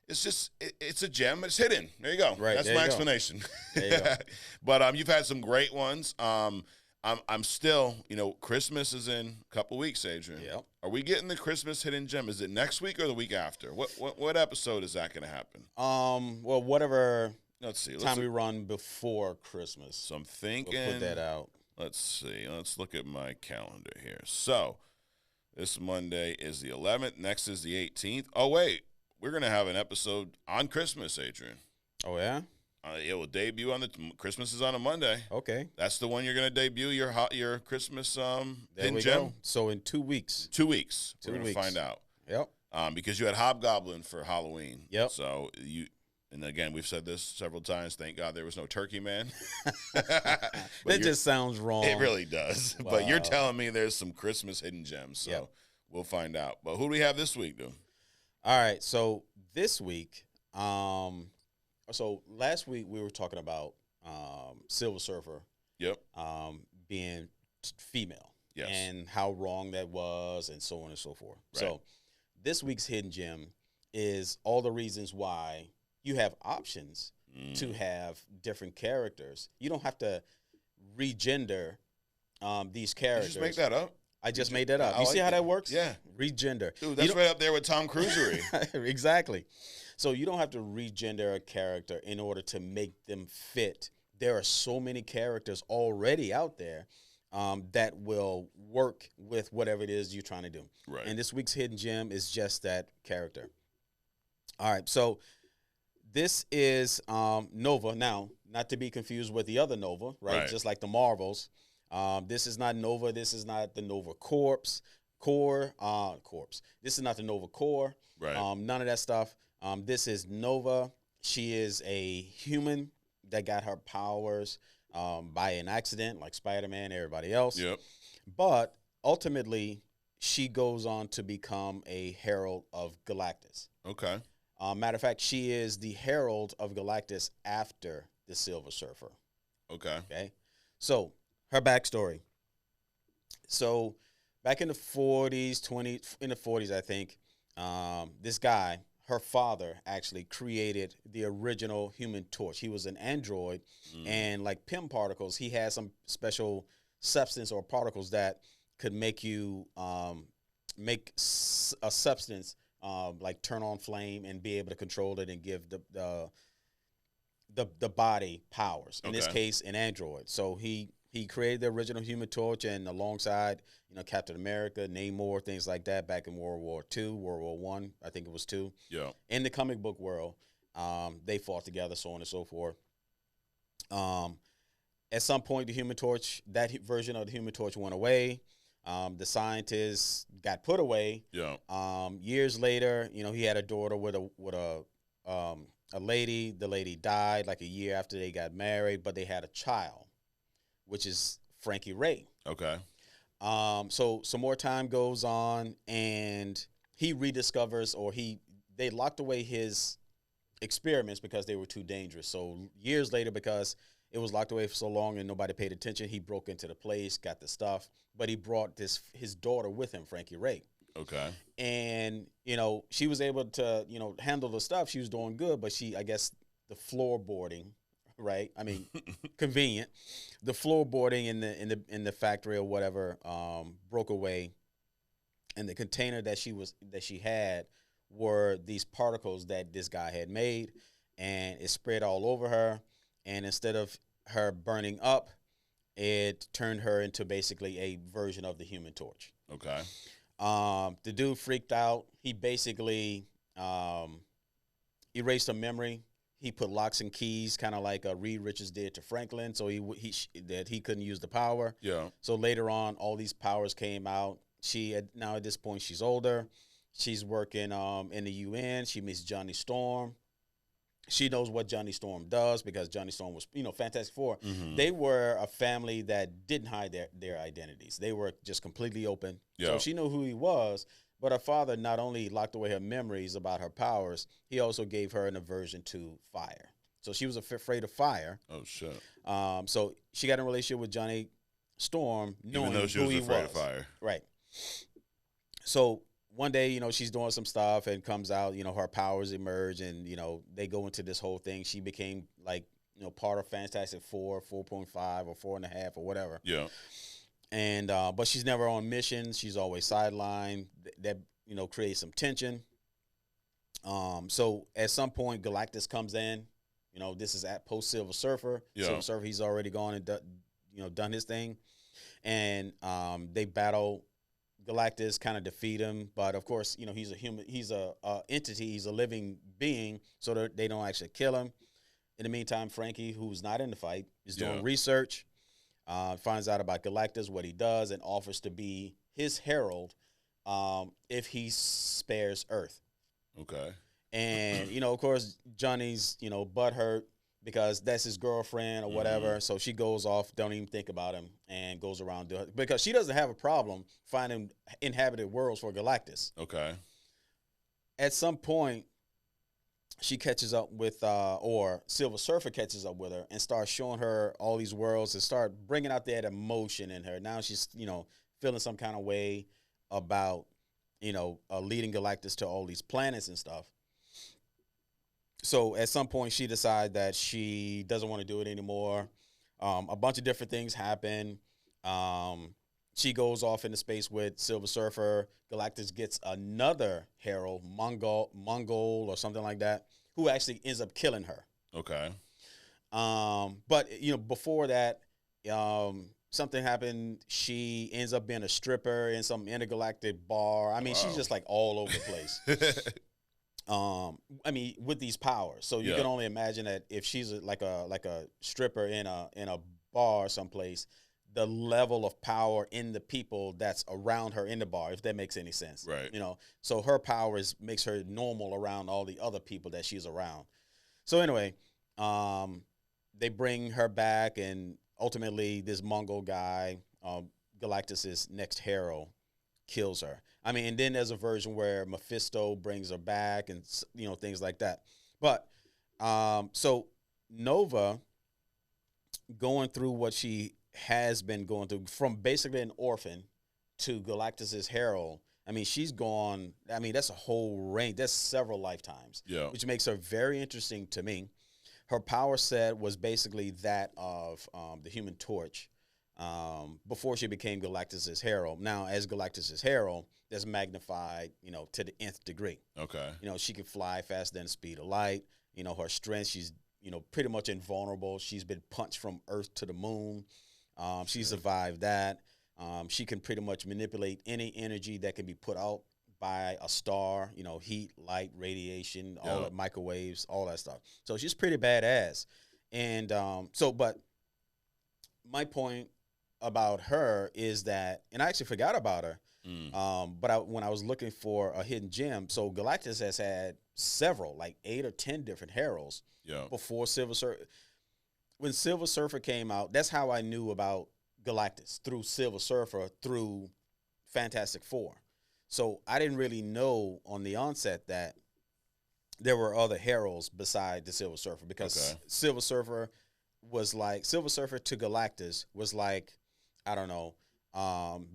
it's a gem, but it's hidden. There you go. Right, That's my explanation. There you go. But you've had some great ones. I'm still, Christmas is in a couple weeks, Adrian. Yep. Are we getting the Christmas hidden gem? Is it next week or the week after? What episode is that going to happen? Well, whatever. Let's see. Time we run before Christmas. So I'm thinking. We'll put that out. Let's see. Let's look at my calendar here. So this Monday is the 11th. Next is the 18th. Oh wait, we're going to have an episode on Christmas, Adrian. Oh yeah. It will debut on Christmas is on a Monday. Okay. That's the one you're going to debut your Christmas hidden gem. Go. So in 2 weeks. 2 weeks. We're going to find out. Yep. Because you had Hobgoblin for Halloween. Yep. So and again, we've said this several times. Thank God there was no Turkey Man. That just sounds wrong. It really does. Wow. But you're telling me there's some Christmas hidden gems. So we'll find out. But who do we have this week, dude? All right. So this week, so last week we were talking about Silver Surfer. Yep. Being female. Yes. And how wrong that was and so on and so forth. Right. So this week's hidden gem is all the reasons why you have options to have different characters. You don't have to regender these characters. Did you just make that up? I just made that up. You see how that works? Yeah. Regender. Dude, that's right up there with Tom Cruisery. Exactly. So you don't have to regender a character in order to make them fit. There are so many characters already out there that will work with whatever it is you're trying to do. Right. And this week's hidden gem is just that character. All right. So this is Nova. Now, not to be confused with the other Nova, right? Just like the Marvels. This is not Nova. This is not the Nova Corps. This is not the Nova Corps. Right. None of that stuff. This is Nova. She is a human that got her powers by an accident, like Spider-Man, everybody else. Yep. But ultimately, she goes on to become a herald of Galactus. Okay. Matter of fact, she is the herald of Galactus after the Silver Surfer. Okay. Okay. So her backstory. So back in the 40s, I think, this guy, her father, actually created the original Human Torch. He was an android, and like PIM particles, he had some special substance or particles that could make you make a substance like turn on flame and be able to control it and give the body powers. In this case, an android. So he created the original Human Torch, and alongside Captain America, Namor, things like that, back in World War II, World War I, I think it was II. Yeah. In the comic book world, they fought together, so on and so forth. At some point, the Human Torch, that version of the Human Torch went away. The scientist got put away. Yeah. Years later, he had a daughter with a lady. The lady died like a year after they got married, but they had a child, which is Frankie Ray. Okay. So some more time goes on, and he rediscovers, or they locked away his experiments because they were too dangerous. So years later, because it was locked away for so long and nobody paid attention, he broke into the place, got the stuff, but he brought his daughter with him, Frankie Ray. Okay. And she was able to handle the stuff. She was doing good, but I guess the floorboarding, right? I mean, convenient. The floorboarding in the factory or whatever broke away, and the container that she had were these particles that this guy had made, and it spread all over her. And instead of her burning up, it turned her into basically a version of the Human Torch. Okay. The dude freaked out. He basically erased her memory. He put locks and keys, kind of like Reed Richards did to Franklin, so he couldn't use the power. Yeah. So later on, all these powers came out. Now at this point, she's older. She's working in the UN. She meets Johnny Storm. She knows what Johnny Storm does because Johnny Storm was, Fantastic Four. Mm-hmm. They were a family that didn't hide their identities. They were just completely open. Yeah. So she knew who he was. But her father not only locked away her memories about her powers, he also gave her an aversion to fire. So she was afraid of fire. Oh, shit. So she got in a relationship with Johnny Storm, knowing even though she who was he afraid was. of fire. Right. So one day, she's doing some stuff and comes out, her powers emerge, and, they go into this whole thing. She became like, part of Fantastic Four, 4.5 or 4.5 or whatever. Yeah. And, but she's never on missions. She's always sidelined. That, creates some tension. So at some point, Galactus comes in. This is at post Silver Surfer. Yeah. Silver Surfer, he's already gone and done his thing. And they battle Galactus, kind of defeat him, but of course, he's a human. He's a entity. He's a living being, so that they don't actually kill him. In the meantime, Frankie, who's not in the fight, is doing research, finds out about Galactus, what he does, and offers to be his herald if he spares Earth. Okay. And of course, Johnny's butthurt because that's his girlfriend or whatever. Mm-hmm. So she goes off, don't even think about him, and goes around because she doesn't have a problem finding inhabited worlds for Galactus. Okay. At some point, she catches up with, or Silver Surfer catches up with her and starts showing her all these worlds and start bringing out that emotion in her. Now she's, feeling some kind of way about, leading Galactus to all these planets and stuff. So at some point, she decides that she doesn't want to do it anymore. A bunch of different things happen. She goes off into space with Silver Surfer. Galactus gets another herald, Mongol or something like that, who actually ends up killing her. Okay. But before that, something happened. She ends up being a stripper in some intergalactic bar. I mean, she's just like all over the place. With these powers, so you can only imagine that if she's like a stripper in a bar someplace, the level of power in the people that's around her in the bar, if that makes any sense, right? So her power makes her normal around all the other people that she's around. So anyway, they bring her back, and ultimately, this Mongol guy, Galactus's next herald, kills her. And then there's a version where Mephisto brings her back and, things like that. But, so Nova, going through what she has been going through, from basically an orphan to Galactus's herald, she's gone, that's a whole range. That's several lifetimes, which makes her very interesting to me. Her power set was basically that of the Human Torch, before she became Galactus's herald. Now, as Galactus's herald, that's magnified, to the nth degree. Okay. She can fly faster than the speed of light. Her strength, she's, pretty much invulnerable. She's been punched from Earth to the moon. She survived that. She can pretty much manipulate any energy that can be put out by a star, heat, light, radiation, all the microwaves, all that stuff. So she's pretty badass. And but my point about her is that, and I actually forgot about her. But when I was looking for a hidden gem, so Galactus has had several, like 8 or 10 different heralds. Yeah. Before Silver Surfer, when Silver Surfer came out, that's how I knew about Galactus, through Silver Surfer, through Fantastic Four. So I didn't really know on the onset that there were other heralds beside the Silver Surfer, because Silver Surfer to Galactus was like, I don't know,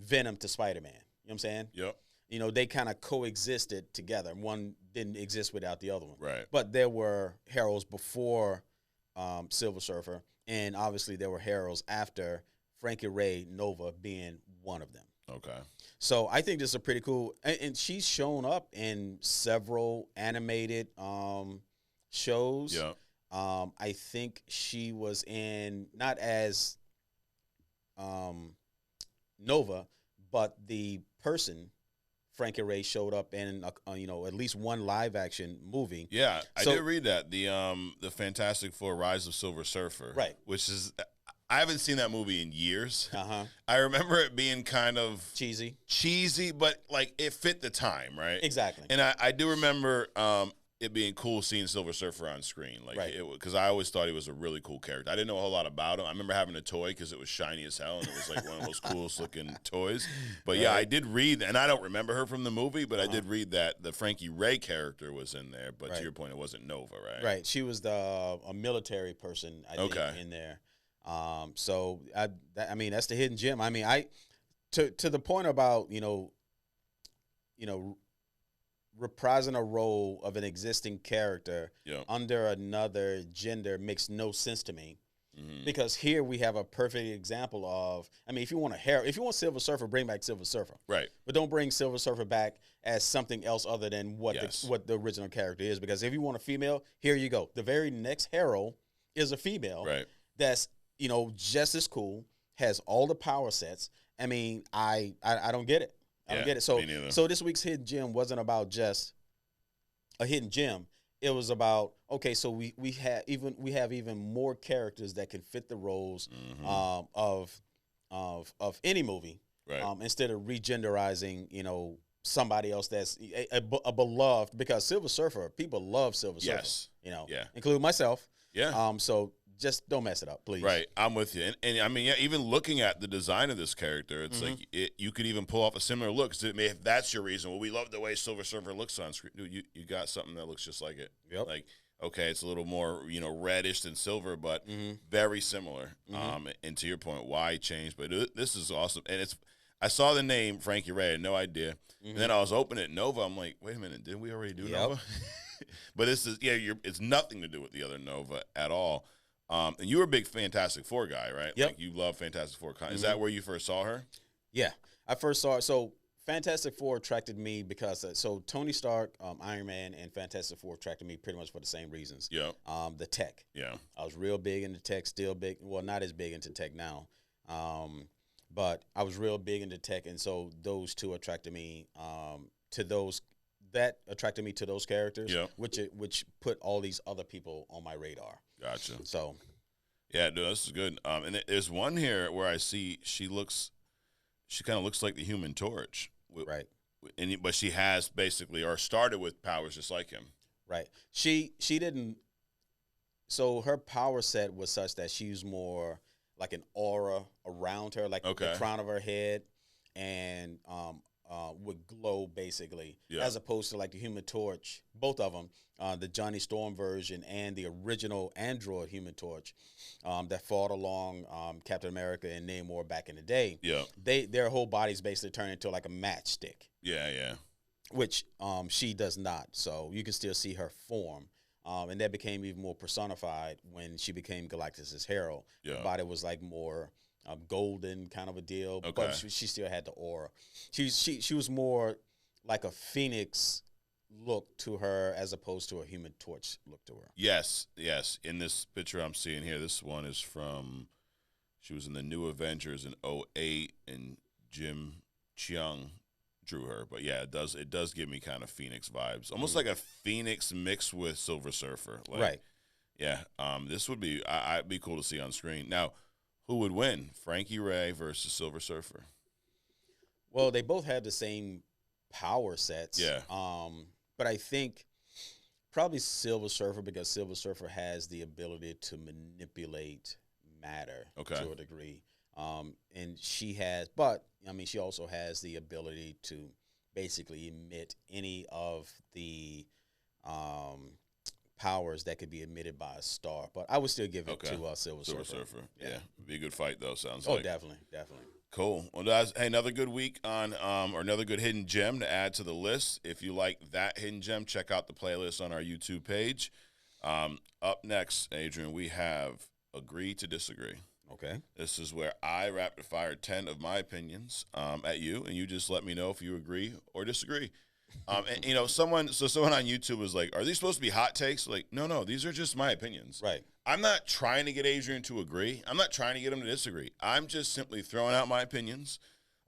Venom to Spider-Man. You know what I'm saying? Yep. You know, they kind of coexisted together. One didn't exist without the other one. Right. But there were heralds before Silver Surfer, and obviously there were heralds after, Frankie Ray Nova being one of them. Okay. So I think this is a pretty cool, and she's shown up in several animated shows. Yeah. I think she was in, not as Nova, but the person, Frankie Ray, showed up in at least one live action movie. Yeah, I did read that, the Fantastic Four: Rise of Silver Surfer, right? Which is, I haven't seen that movie in years. Uh-huh. I remember it being kind of cheesy, but like it fit the time, right? Exactly. And I do remember it being cool seeing Silver Surfer on screen, like because I always thought he was a really cool character. I didn't know a whole lot about him. I remember having a toy because it was shiny as hell and it was like one of those coolest looking toys. But yeah, I did read, and I don't remember her from the movie, but I did read that the Frankie Ray character was in there. But to your point, it wasn't Nova, right? Right. She was a military person, I think, in there. So I mean, that's the hidden gem. I mean, to the point about reprising a role of an existing character under another gender makes no sense to me. Because here we have a perfect example of, I mean, if you want Silver Surfer, bring back Silver Surfer. Right. But don't bring Silver Surfer back as something else other than what the original character is. Because if you want a female, here you go. The very next herald is a female. Right. That's, just as cool, has all the power sets. I mean, I don't get it. I don't get it. So this week's hidden gem wasn't about just a hidden gem. It was about, okay, so we have even more characters that can fit the roles of any movie, right? Instead of regenderizing, somebody else that's a beloved, because Silver Surfer, people love Silver Surfer. Yes. Including myself. Yeah. So just don't mess it up, please. Right, I'm with you. And I mean, even looking at the design of this character, it's like you could even pull off a similar look. If that's your reason, well, we love the way Silver Surfer looks on screen. Dude, you got something that looks just like it. Yep. Like, okay, it's a little more, reddish than silver, but very similar. And to your point, why change? But this is awesome. And I saw the name Frankie Ray, I had no idea. And then I was opening it, Nova. I'm like, wait a minute, didn't we already do Nova? But this is, it's nothing to do with the other Nova at all. And you were a big Fantastic Four guy, right? Yep. Like you love Fantastic Four. Is that where you first saw her? Yeah, I first saw her. So Fantastic Four attracted me because Tony Stark, Iron Man, and Fantastic Four attracted me pretty much for the same reasons. Yeah. The tech. Yeah. I was real big into tech, still big. Well, not as big into tech now. But I was real big into tech, and so those two attracted me to those. That attracted me to those characters, which put all these other people on my radar. Gotcha. So, yeah, no, this is good. And there's one here where I see she kind of looks like the Human Torch, right? But she has basically, or started with powers just like him, right? She didn't. So her power set was such that she was more like an aura around her, like the crown of her head, and would glow basically, as opposed to like the Human Torch, both of them, the Johnny Storm version and the original android Human Torch that fought along Captain America and Namor back in the day. Yeah, their whole bodies basically turn into like a matchstick. Yeah. Which she does not. So you can still see her form. And that became even more personified when she became Galactus's herald. Yeah. Her body was like more golden kind of a deal, but she still had the aura. She was more like a phoenix look to her as opposed to a Human Torch look to her. Yes. In this picture I'm seeing here, this one is she was in the New Avengers in 2008, and Jim Cheung drew her. But yeah, it does give me kind of Phoenix vibes, almost like a Phoenix mixed with Silver Surfer. Like, right. Yeah. This would be I'd be cool to see on screen now. Who would win, Frankie Ray versus Silver Surfer? Well, they both have the same power sets. Yeah. But I think probably Silver Surfer, because Silver Surfer has the ability to manipulate matter to a degree. And she has, but I mean, she also has the ability to basically emit any of the powers that could be emitted by a star. But I would still give it to Silver Surfer. Yeah. Be a good fight, though, sounds like. Oh, definitely. Cool. Well, guys, hey, another good week on, or another good hidden gem to add to the list. If you like that hidden gem, check out the playlist on our YouTube page. Up next, Adrian, we have Agree to Disagree. Okay. This is where I rapid fire 10 of my opinions at you, and you just let me know if you agree or disagree. And you know, someone on YouTube was like, "Are these supposed to be hot takes?" Like, no, these are just my opinions. Right. I'm not trying to get Adrian to agree. I'm not trying to get him to disagree. I'm just simply throwing out my opinions.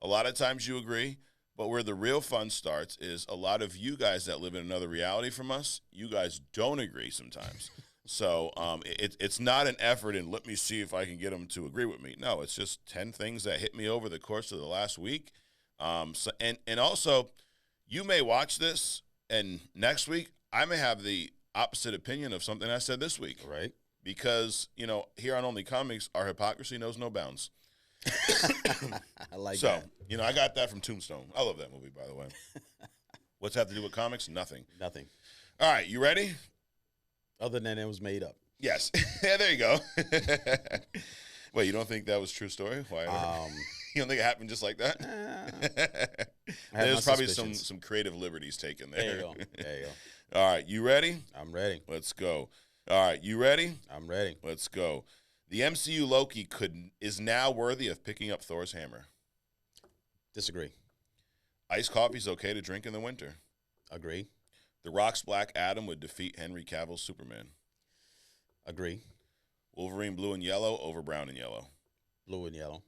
A lot of times you agree, but where the real fun starts is a lot of you guys that live in another reality from us, you guys don't agree sometimes. So it's not an effort and let me see if I can get them to agree with me. No, it's just 10 things that hit me over the course of the last week. And also, you may watch this, and next week I may have the opposite opinion of something I said this week. Right. Because, you know, here on Only Comics, our hypocrisy knows no bounds. I like that. So, you know, I got that from Tombstone. I love that movie, by the way. What's that have to do with comics? Nothing. All right, you ready? Other than it was made up. Yes. Yeah, there you go. Wait, you don't think that was a true story? Why? You don't think it happened just like that? There's probably some creative liberties taken there. There you go. All right, you ready? I'm ready. Let's go. All right, you ready? I'm ready. Let's go. The MCU Loki is now worthy of picking up Thor's hammer. Disagree. Iced coffee's okay to drink in the winter. Agree. The Rock's Black Adam would defeat Henry Cavill's Superman. Agree. Wolverine blue and yellow over brown and yellow. Blue and yellow.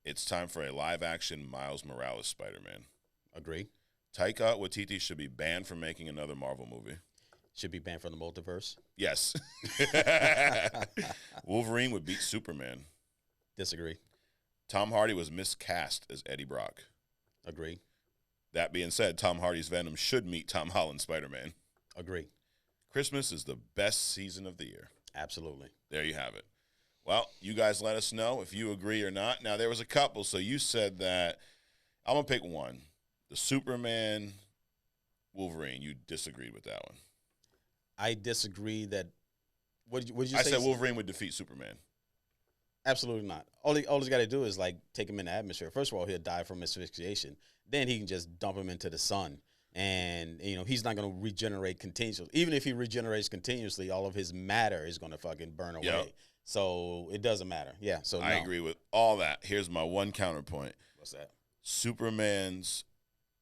It's time for a live-action Miles Morales Spider-Man. Agree. Taika Waititi should be banned from making another Marvel movie. Should be banned from the multiverse. Yes. Wolverine would beat Superman. Disagree. Tom Hardy was miscast as Eddie Brock. Agree. That being said, Tom Hardy's Venom should meet Tom Holland's Spider-Man. Agree. Christmas is the best season of the year. Absolutely. There you have it. Well, you guys let us know if you agree or not. Now, there was a couple, so you said that. I'm going to pick one. The Superman Wolverine. You disagreed with that one. I disagree that. What did you say? I said Wolverine would defeat Superman. Absolutely not. All he's got to do is like take him in the atmosphere. First of all, he'll die from asphyxiation. Then he can just dump him into the sun, and you know he's not going to regenerate continuously. Even if he regenerates continuously, all of his matter is going to fucking burn away. Yep. So it doesn't matter. Yeah. So I agree with all that. Here's my one counterpoint. What's that? Superman's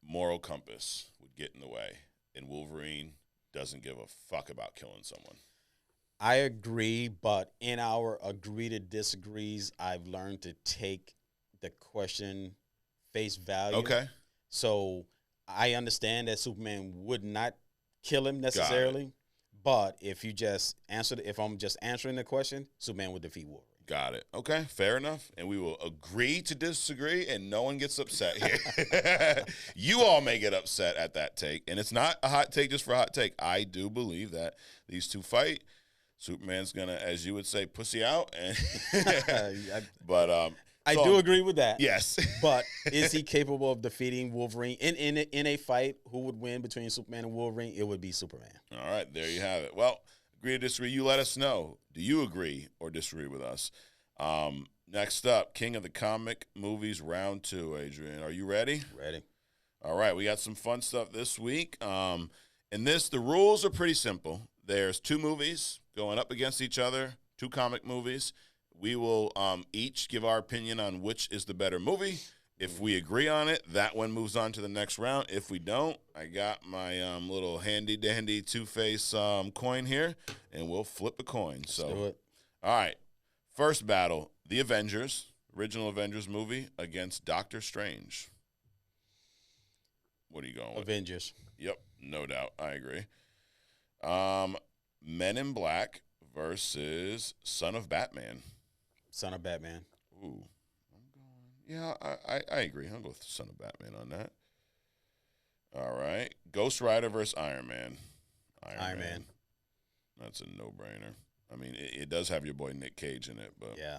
moral compass would get in the way, and Wolverine doesn't give a fuck about killing someone. I agree, but in our agree to disagrees, I've learned to take the question face value. Okay. So I understand that Superman would not kill him necessarily, but if you just if I'm just answering the question, Superman would defeat Wolverine. Got it. Okay, fair enough. And we will agree to disagree, and no one gets upset here. You all may get upset at that take, and it's not a hot take just for a hot take. I do believe that these two fight. Superman's gonna, as you would say, pussy out. And but I do agree with that. Yes. But is he capable of defeating Wolverine in a fight? Who would win between Superman and Wolverine? It would be Superman. All right, there you have it. Well, agree or disagree, you let us know. Do you agree or disagree with us? Next up, King of the Comic Movies Round 2, Adrian. Are you ready? Ready. All right, we got some fun stuff this week. The rules are pretty simple. There's two movies going up against each other, two comic movies. We will each give our opinion on which is the better movie. If we agree on it, that one moves on to the next round. If we don't, I got my little handy-dandy two-face coin here, and we'll flip a coin. Let's do it. All right. First battle, The Avengers, original Avengers movie, against Doctor Strange. What are you going with? Avengers. Yep, no doubt. I agree. Men in Black versus Son of Batman. Son of Batman. Ooh. Yeah, I agree. I'll go with Son of Batman on that. All right. Ghost Rider versus Iron Man. Iron Man. That's a no-brainer. I mean, it does have your boy Nick Cage in it, but yeah.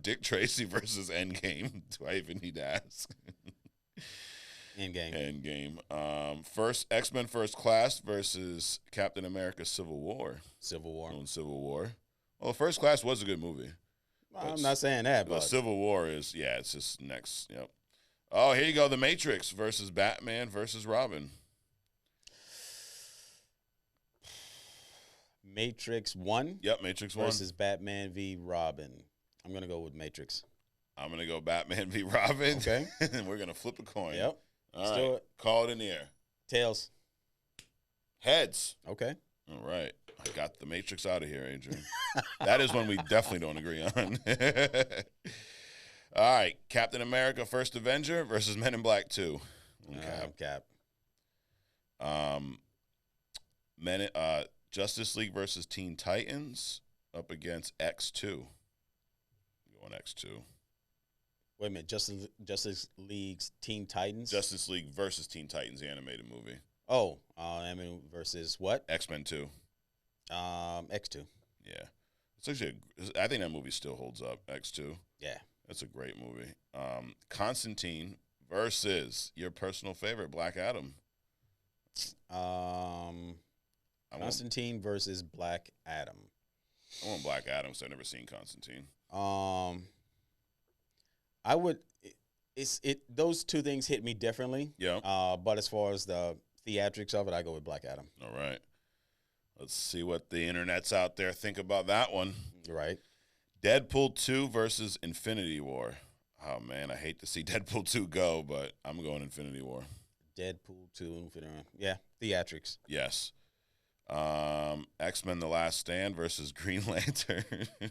Dick Tracy versus Endgame. Do I even need to ask? Endgame. First X-Men First Class versus Captain America Civil War. Civil War. Civil War. Well, First Class was a good movie. I'm not saying that, but Civil War is, it's just next. Yep. Oh, here you go. The Matrix versus Batman versus Robin. Matrix 1? Yep, Matrix 1. Versus Batman v. Robin. I'm going to go with Matrix. I'm going to go Batman v. Robin. Okay. And we're going to flip a coin. Yep. All right. Call it in the air. Tails. Heads. Okay. All right. I got the Matrix out of here, Adrian. That is one we definitely don't agree on. All right. Captain America First Avenger versus Men in Black 2. Cap. Justice League versus Teen Titans up against X2. Going X2. Wait a minute. Justice League's Teen Titans? Justice League versus Teen Titans, the animated movie. Oh, I mean versus what? X-Men 2. X2. Yeah. It's actually I think that movie still holds up, X2. Yeah. That's a great movie. Constantine versus your personal favorite, Black Adam. Constantine versus Black Adam. I want Black Adam, so I've never seen Constantine. I would. Those two things hit me differently. Yeah. But as far as the theatrics of it, I go with Black Adam. All right. Let's see what the internets out there think about that one. Right. Deadpool 2 versus Infinity War. Oh, man, I hate to see Deadpool 2 go, but I'm going Infinity War. Deadpool 2, Infinity War. Yeah, theatrics. Yes. X-Men The Last Stand versus Green Lantern.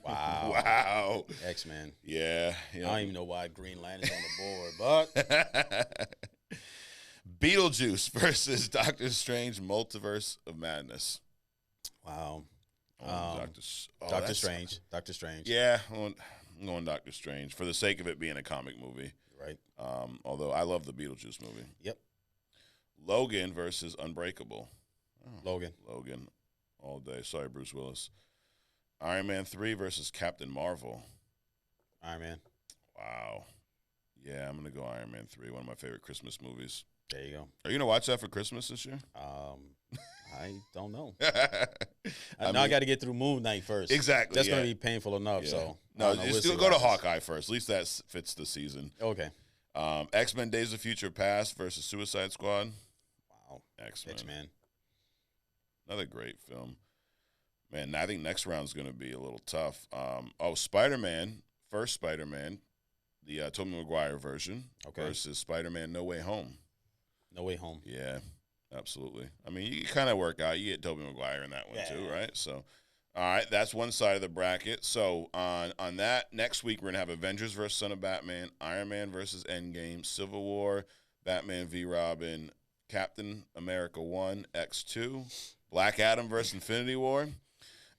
Wow. Wow. X-Men. Yeah. I don't even know why Green Lantern's on the board, but. Beetlejuice versus Doctor Strange Multiverse of Madness. Wow. Doctor Strange. Doctor Strange. Yeah, I'm going Doctor Strange for the sake of it being a comic movie. Right. Although I love the Beetlejuice movie. Yep. Logan versus Unbreakable. Oh, Logan. All day. Sorry, Bruce Willis. Iron Man 3 versus Captain Marvel. Iron Man. Wow. Yeah, I'm going to go Iron Man 3, one of my favorite Christmas movies. There you go. Are you going to watch that for Christmas this year? I don't know. I got to get through Moon Knight first. Exactly. That's going to be painful enough. Yeah. So no, just go to Hawkeye first. At least that fits the season. Okay. X-Men: Days of Future Past versus Suicide Squad. Wow. X-Men. Another great film. Man, I think next round is going to be a little tough. Spider-Man, first Spider-Man, the Tobey Maguire version versus Spider-Man No Way Home. No Way Home. Yeah, absolutely. I mean, you kind of work out. You get Tobey Maguire in that one too, right? So, all right, that's one side of the bracket. So on that, next week we're going to have Avengers versus Son of Batman, Iron Man versus Endgame, Civil War, Batman v. Robin, Captain America 1, X2, Black Adam versus Infinity War,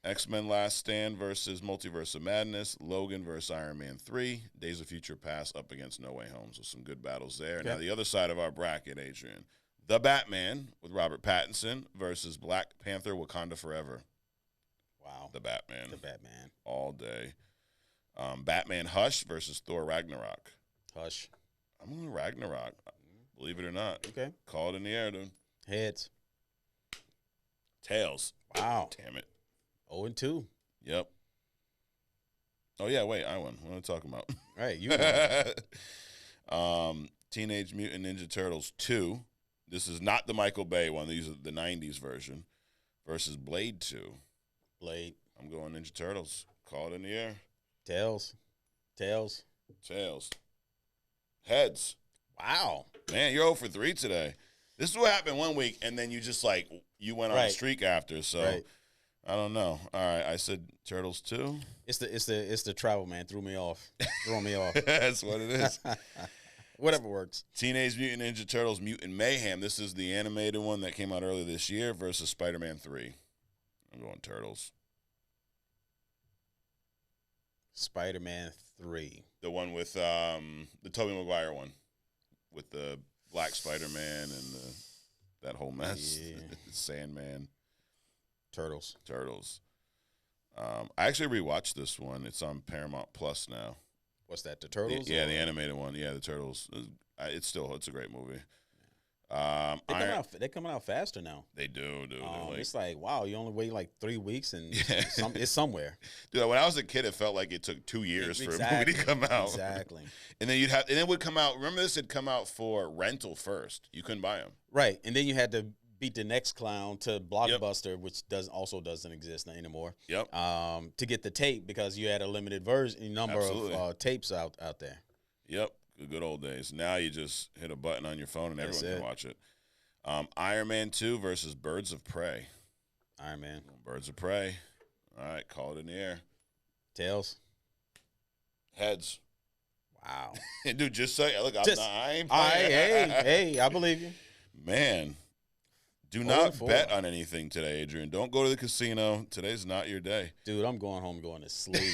X-Men Last Stand versus Multiverse of Madness, Logan versus Iron Man 3, Days of Future Past up against No Way Home. So some good battles there. Yep. Now the other side of our bracket, Adrian, The Batman with Robert Pattinson versus Black Panther Wakanda Forever. Wow. The Batman. All day. Batman Hush versus Thor Ragnarok. Hush. I'm going Ragnarok, believe it or not. Okay. Call it in the air, dude. Heads. Tails. Wow. Damn it. 0-2. Yep. Oh, yeah, wait, I won. What am I talking about? Right, you won. Teenage Mutant Ninja Turtles 2. This is not the Michael Bay one. These are the 90s version. Versus Blade 2. Blade. I'm going Ninja Turtles. Call it in the air. Tails. Heads. Wow. Man, you're 0 for 3 today. This is what happened one week, and then you just, you went on a streak after, so... Right. I don't know. All right, I said Turtles 2. It's the travel, man. Threw me off. That's what it is. Whatever works. Teenage Mutant Ninja Turtles Mutant Mayhem. This is the animated one that came out earlier this year versus Spider-Man 3. I'm going Turtles. Spider-Man 3. The one with the Tobey Maguire one with the Black Spider-Man and that whole mess. Yeah. Sandman. Turtles. I actually rewatched this one. It's on Paramount Plus now. What's that? The Turtles? The animated one. Yeah, the Turtles. It's a great movie. They're coming out faster now. They do, dude. It's like, wow, you only wait like 3 weeks and it's somewhere. Dude, when I was a kid, it felt like it took 2 years for a movie to come out. Exactly. And then it would come out. Remember, this had come out for rental first. You couldn't buy them. Right, and then you had to beat the next clown to Blockbuster, which also doesn't exist anymore. Yep. To get the tape because you had a limited number of tapes out there. Yep. The good old days. Now you just hit a button on your phone and everyone can watch it. Iron Man 2 versus Birds of Prey. Iron Man. Birds of Prey. All right, call it in the air. Tails. Heads. Wow. Dude, just say, look, I ain't playing. Hey, I believe you. Man, do not bet on anything today, Adrian. Don't go to the casino. Today's not your day. Dude, I'm going home going to sleep.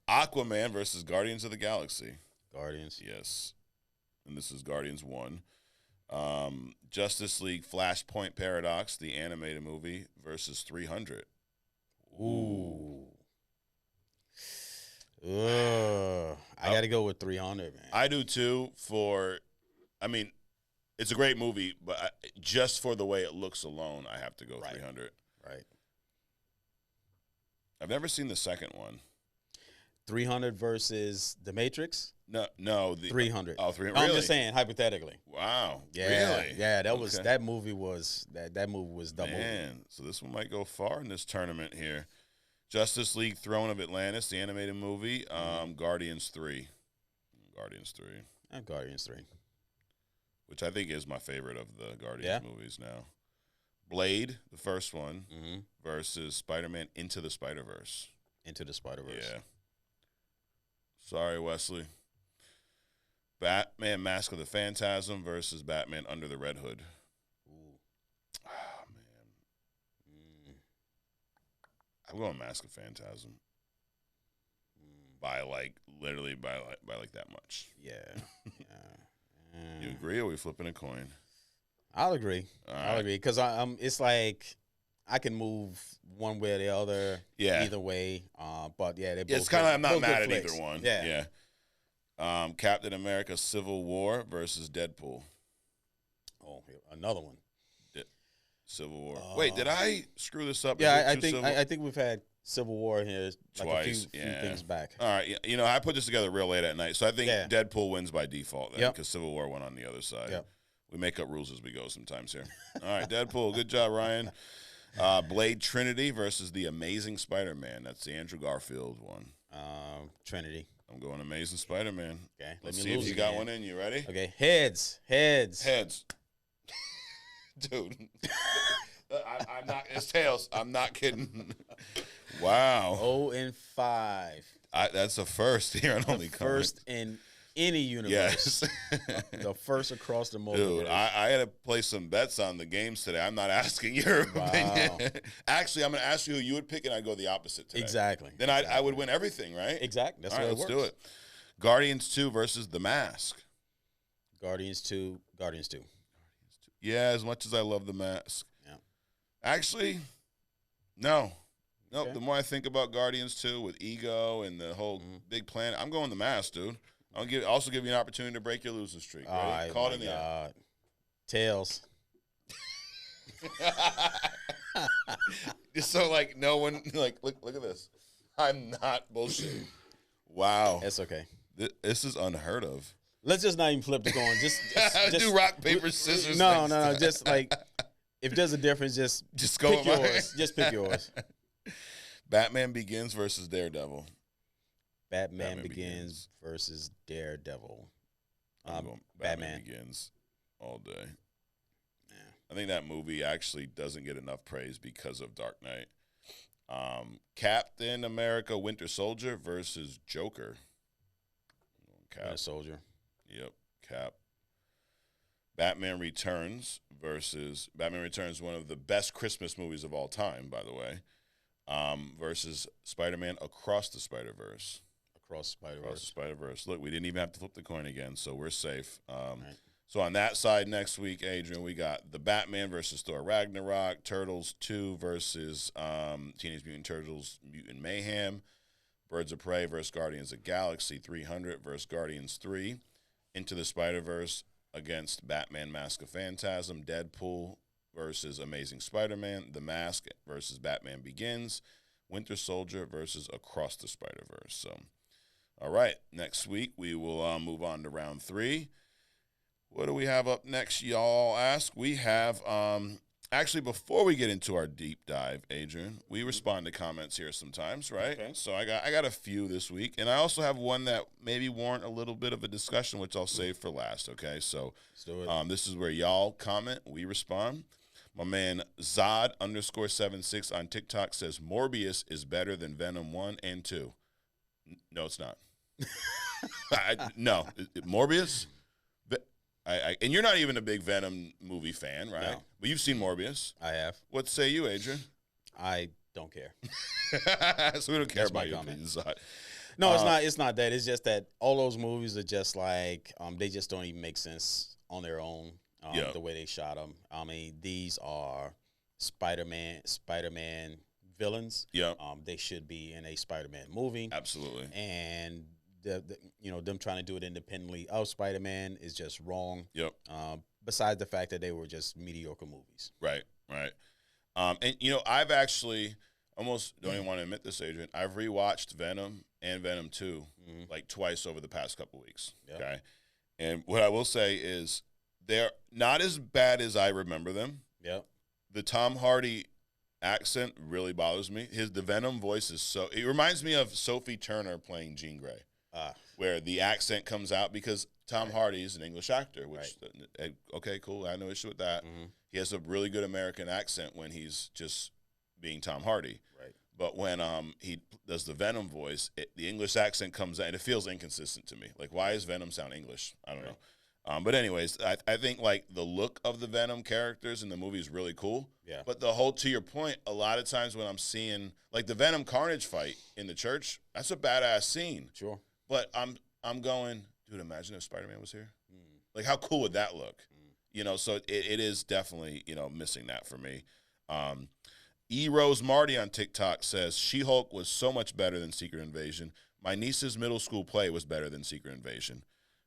Aquaman versus Guardians of the Galaxy. Guardians. Yes. And this is Guardians 1. Justice League Flashpoint Paradox, the animated movie, versus 300. Ooh. I got to go with 300, man. I do too it's a great movie, but just for the way it looks alone, I have to go 300. Right. I've never seen the second one. 300 versus The Matrix? No. 300. Oh, 300. No, really? I'm just saying, hypothetically. Wow. Yeah. Really? Yeah, that movie was double. Man, so this one might go far in this tournament here. Justice League Throne of Atlantis, the animated movie. Guardians 3. Guardians 3. Which I think is my favorite of the Guardians movies now. Blade, the first one, versus Spider-Man Into the Spider-Verse. Yeah. Sorry, Wesley. Batman Mask of the Phantasm versus Batman Under the Red Hood. Ooh. Oh, man. I'm going Mask of Phantasm. By literally by that much. Yeah. You agree, or are we flipping a coin? I'll agree. I'll agree because it's like I can move one way or the other. Yeah. Either way. But yeah, they're both. It's kind of I'm not mad at flicks. either one. Yeah. Captain America: Civil War versus Deadpool. Oh, another one. Civil War. Wait, did I screw this up? Yeah, I think we've had Civil War here twice. A few things back. All right, I put this together real late at night, so I think Deadpool wins by default then because Civil War went on the other side. Yep. We make up rules as we go sometimes here. All right, Deadpool, good job, Ryan. Blade Trinity versus the Amazing Spider-Man. That's the Andrew Garfield one. Trinity. I'm going Amazing Spider-Man. Okay, let's see if you got one in. You ready? Okay, heads. Dude, I'm not. It's tails. I'm not kidding. Wow. 0-5. That's a first here on Only First in any universe. Yes. The first across the multiverse. Dude, I had to play some bets on the games today. I'm not asking your opinion. Actually, I'm going to ask you who you would pick, and I'd go the opposite today. Exactly. Then I would win everything, right? Exactly. That's all right, let's do it. Guardians 2 versus The Mask. Guardians 2. Yeah, as much as I love The Mask. Yeah. Actually, no. Nope. Okay. The more I think about Guardians 2 with Ego and the whole big plan, I'm going The Mask, dude. I'll also give you an opportunity to break your losing streak. Ready? Call it in the air. Tails. So no one look at this. I'm not bullshitting. Wow. That's okay. This is unheard of. Let's just not even flip the coin. Just do rock, paper, scissors. No. Just if there's a difference, just go pick yours. Just pick yours. Batman Begins versus Daredevil. Batman Begins versus Daredevil. Batman Begins all day. Yeah. I think that movie actually doesn't get enough praise because of Dark Knight. Captain America Winter Soldier versus Joker. Cap. Winter Soldier. Yep, Cap. Batman Returns, one of the best Christmas movies of all time, by the way. versus Spider-Man Across the Spider-Verse. Across the Spider-Verse. Look, we didn't even have to flip the coin again, so we're safe. So on that side next week, Adrian, we got the Batman versus Thor Ragnarok, Turtles 2 versus Teenage Mutant Turtles Mutant Mayhem, Birds of Prey versus Guardians of Galaxy 300 versus Guardians 3, Into the Spider-Verse against Batman Mask of Phantasm, Deadpool versus Amazing Spider-Man, The Mask versus Batman Begins, Winter Soldier versus Across the Spider-Verse. So, all right, next week we will move on to round 3. What do we have up next, y'all ask? We have, actually, before we get into our deep dive, Adrian, we respond to comments here sometimes, right? Okay. So I got a few this week, and I also have one that maybe warrant a little bit of a discussion, which I'll save for last, okay? So let's do it. This is where y'all comment, we respond. My man Zod_76 on TikTok says, Morbius is better than Venom 1 and 2. No, it's not. No. Morbius? And you're not even a big Venom movie fan, right? No. But you've seen Morbius. I have. What say you, Adrian? I don't care. So we don't care about your opinions. No, it's not that. It's just that all those movies are just like they just don't even make sense on their own. The way they shot them. I mean, these are Spider-Man villains. Yeah. They should be in a Spider-Man movie. Absolutely. And them trying to do it independently of Spider-Man is just wrong. Yep. Besides the fact that they were just mediocre movies. Right. And I've actually almost don't even want to admit this, Adrian. I've rewatched Venom and Venom 2 like twice over the past couple weeks. Yep. Okay. And what I will say is they're not as bad as I remember them. Yep. The Tom Hardy accent really bothers me. The Venom voice is it reminds me of Sophie Turner playing Jean Grey. Where the accent comes out because Tom Hardy is an English actor, which, okay, cool, I have no issue with that. Mm-hmm. He has a really good American accent when he's just being Tom Hardy. Right. But when he does the Venom voice, the English accent comes out, and it feels inconsistent to me. Like, why does Venom sound English? I don't know. But anyways, I think, like, the look of the Venom characters in the movie is really cool. Yeah. But to your point, a lot of times when I'm seeing, like, the Venom Carnage fight in the church, that's a badass scene. Sure. But I'm going, dude, imagine if Spider-Man was here. Like, how cool would that look? So it is definitely, missing that for me. Rose Marty on TikTok says, She-Hulk was so much better than Secret Invasion. My niece's middle school play was better than Secret Invasion.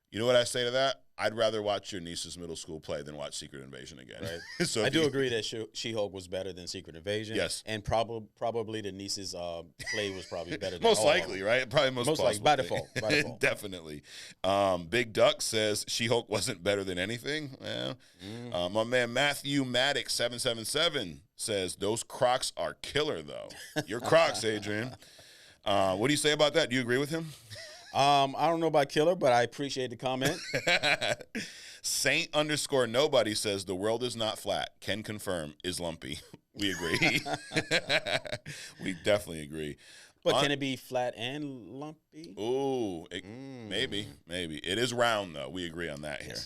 You know what I say to that? I'd rather watch your niece's middle school play than watch Secret Invasion again. Right. So I do agree that She-Hulk was better than Secret Invasion. Yes. And probably the niece's play was probably better than most likely, right? Probably most likely, by default. Definitely. Big Duck says She-Hulk wasn't better than anything. Well, my man Matthew Maddox 777 says those Crocs are killer, though. Your Crocs, Adrian. What do you say about that? Do you agree with him? I don't know about killer, but I appreciate the comment. Saint_nobody says the world is not flat. Can confirm is lumpy. We agree. We definitely agree. But can it be flat and lumpy? Ooh, maybe. It is round, though. We agree on that here.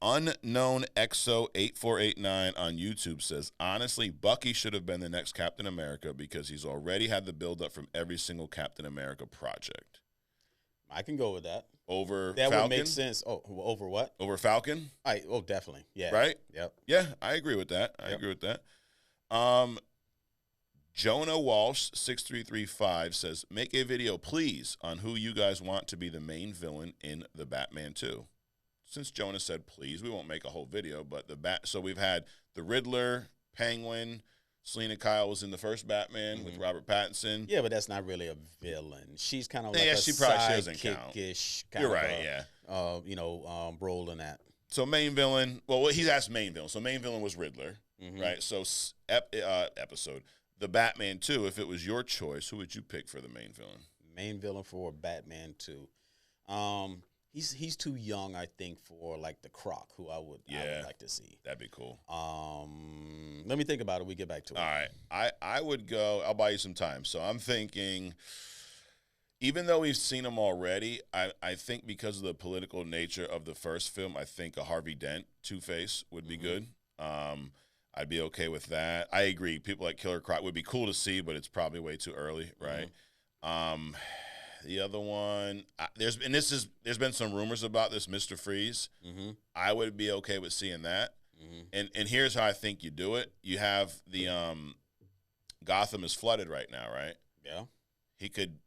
Unknown Exo 8489 on YouTube says, honestly, Bucky should have been the next Captain America because he's already had the build-up from every single Captain America project. I can go with that. Over that Falcon? Would make sense. Oh, over what? Over Falcon? Definitely. Yeah. Right? Yep. Yeah, I agree with that. I agree with that. Jonah Walsh 6335 says, make a video, please, on who you guys want to be the main villain in the Batman 2. Since Jonah said please, we won't make a whole video, but so we've had the Riddler, Penguin, Selena Kyle was in the first Batman with Robert Pattinson. Yeah, but that's not really a villain. She's kind of like she doesn't count. You're right, role in that. So main villain, well, he's asked main villain. So main villain was Riddler, right? So episode, the Batman 2, if it was your choice, who would you pick for the main villain? Main villain for Batman 2. He's too young, I think, for like the Croc, who I would like to see. That'd be cool. Let me think about it. We get back to it. All right. I would go. I'll buy you some time. So I'm thinking, even though we've seen him already, I think because of the political nature of the first film, I think a Harvey Dent Two-Face would be good. I'd be okay with that. I agree. People like Killer Croc would be cool to see, but it's probably way too early, right? The other one, there's been some rumors about this Mr. Freeze. I would be okay with seeing that. And here's how I think you do it. You have the Gotham is flooded right now, right? Yeah. He could,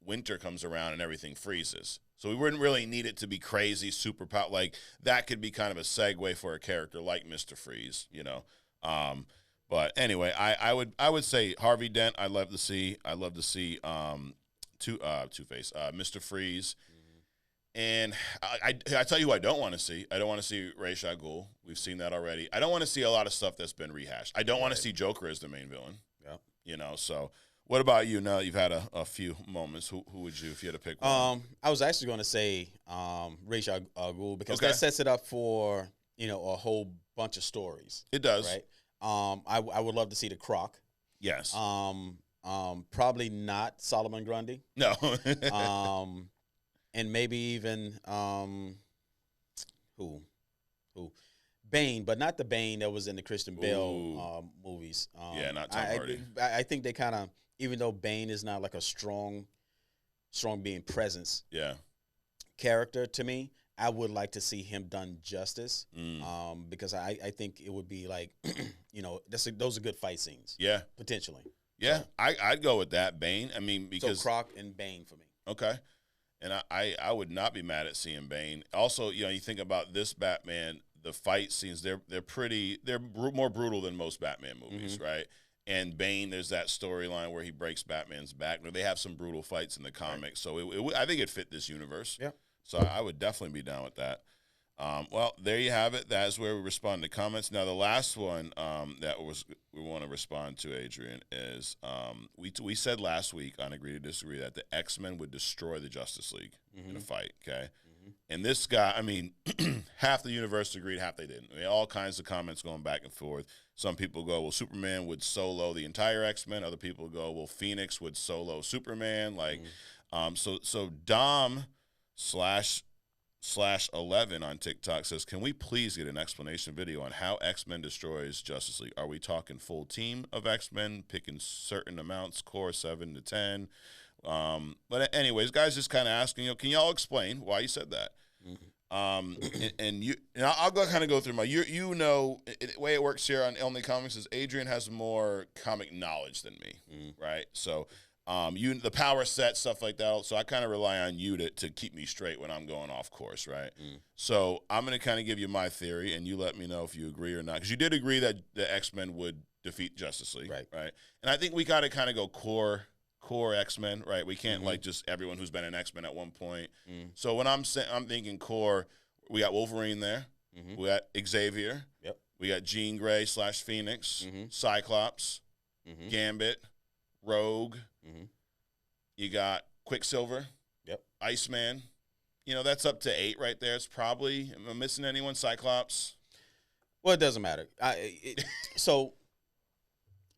winter comes around and everything freezes. So we wouldn't really need it to be crazy, super power. Like, that could be kind of a segue for a character like Mr. Freeze, But anyway, I would say Harvey Dent. I'd love to see. Two-Face, Mr. Freeze. And I tell you who I don't want to see. I don't want to see Ra's al Ghul. We've seen that already. I don't want to see a lot of stuff that's been rehashed. I don't want to see Joker as the main villain. Yeah. So what about you? Now that you've had a few moments, who would you, if you had to pick one? I was actually going to say Ra's al Ghul, because that sets it up for, a whole bunch of stories. It does. Right? I would love to see the Croc. Yes. Probably not Solomon Grundy. No. And maybe even who? Bane, but not the Bane that was in the Christian Bale movies. Not Tom Hardy. I think they kind of, even though Bane is not like a strong being presence. Yeah. Character to me, I would like to see him done justice. Because I think it would be like, those are good fight scenes. Yeah. Potentially. Yeah, I'd go with that, Bane. I mean, because so Croc and Bane for me. Okay, and I would not be mad at seeing Bane. Also, you think about this Batman, the fight scenes, they're more brutal than most Batman movies, right? And Bane, there's that storyline where he breaks Batman's back. They have some brutal fights in the comics, so I think it fit this universe. Yeah. So I would definitely be down with that. Well, there you have it. That's where we respond to comments. Now, the last one we want to respond to, Adrian, is we said last week on Agree to Disagree that the X-Men would destroy the Justice League in a fight, okay? And this guy, I mean, half the universe agreed, half they didn't. I mean, all kinds of comments going back and forth. Some people go, well, Superman would solo the entire X-Men. Other people go, well, Phoenix would solo Superman. Like, so Dom /11 on TikTok says, can we please get an explanation video on how X-Men destroys Justice League? Are we talking full team of X-Men, picking certain amounts, core 7 to 10? But anyways, guys, just kind of asking, can y'all explain why you said that? And I'll kind of go through the way it works here on Only Comics is Adrian has more comic knowledge than me, right? So the power set, stuff like that. So I kind of rely on you to keep me straight when I'm going off course, right? So I'm going to kind of give you my theory, and you let me know if you agree or not. Because you did agree that the X-Men would defeat Justice League, right? And I think we got to kind of go core X-Men, right? We can't like just everyone who's been an X-Men at one point. So when I'm thinking core, we got Wolverine there. We got Xavier. Yep. We got Jean Grey /Phoenix, Cyclops, Gambit, Rogue. You got Quicksilver. Yep. Iceman. That's up to 8 right there. It's probably, am I missing anyone? Cyclops. Well, it doesn't matter. So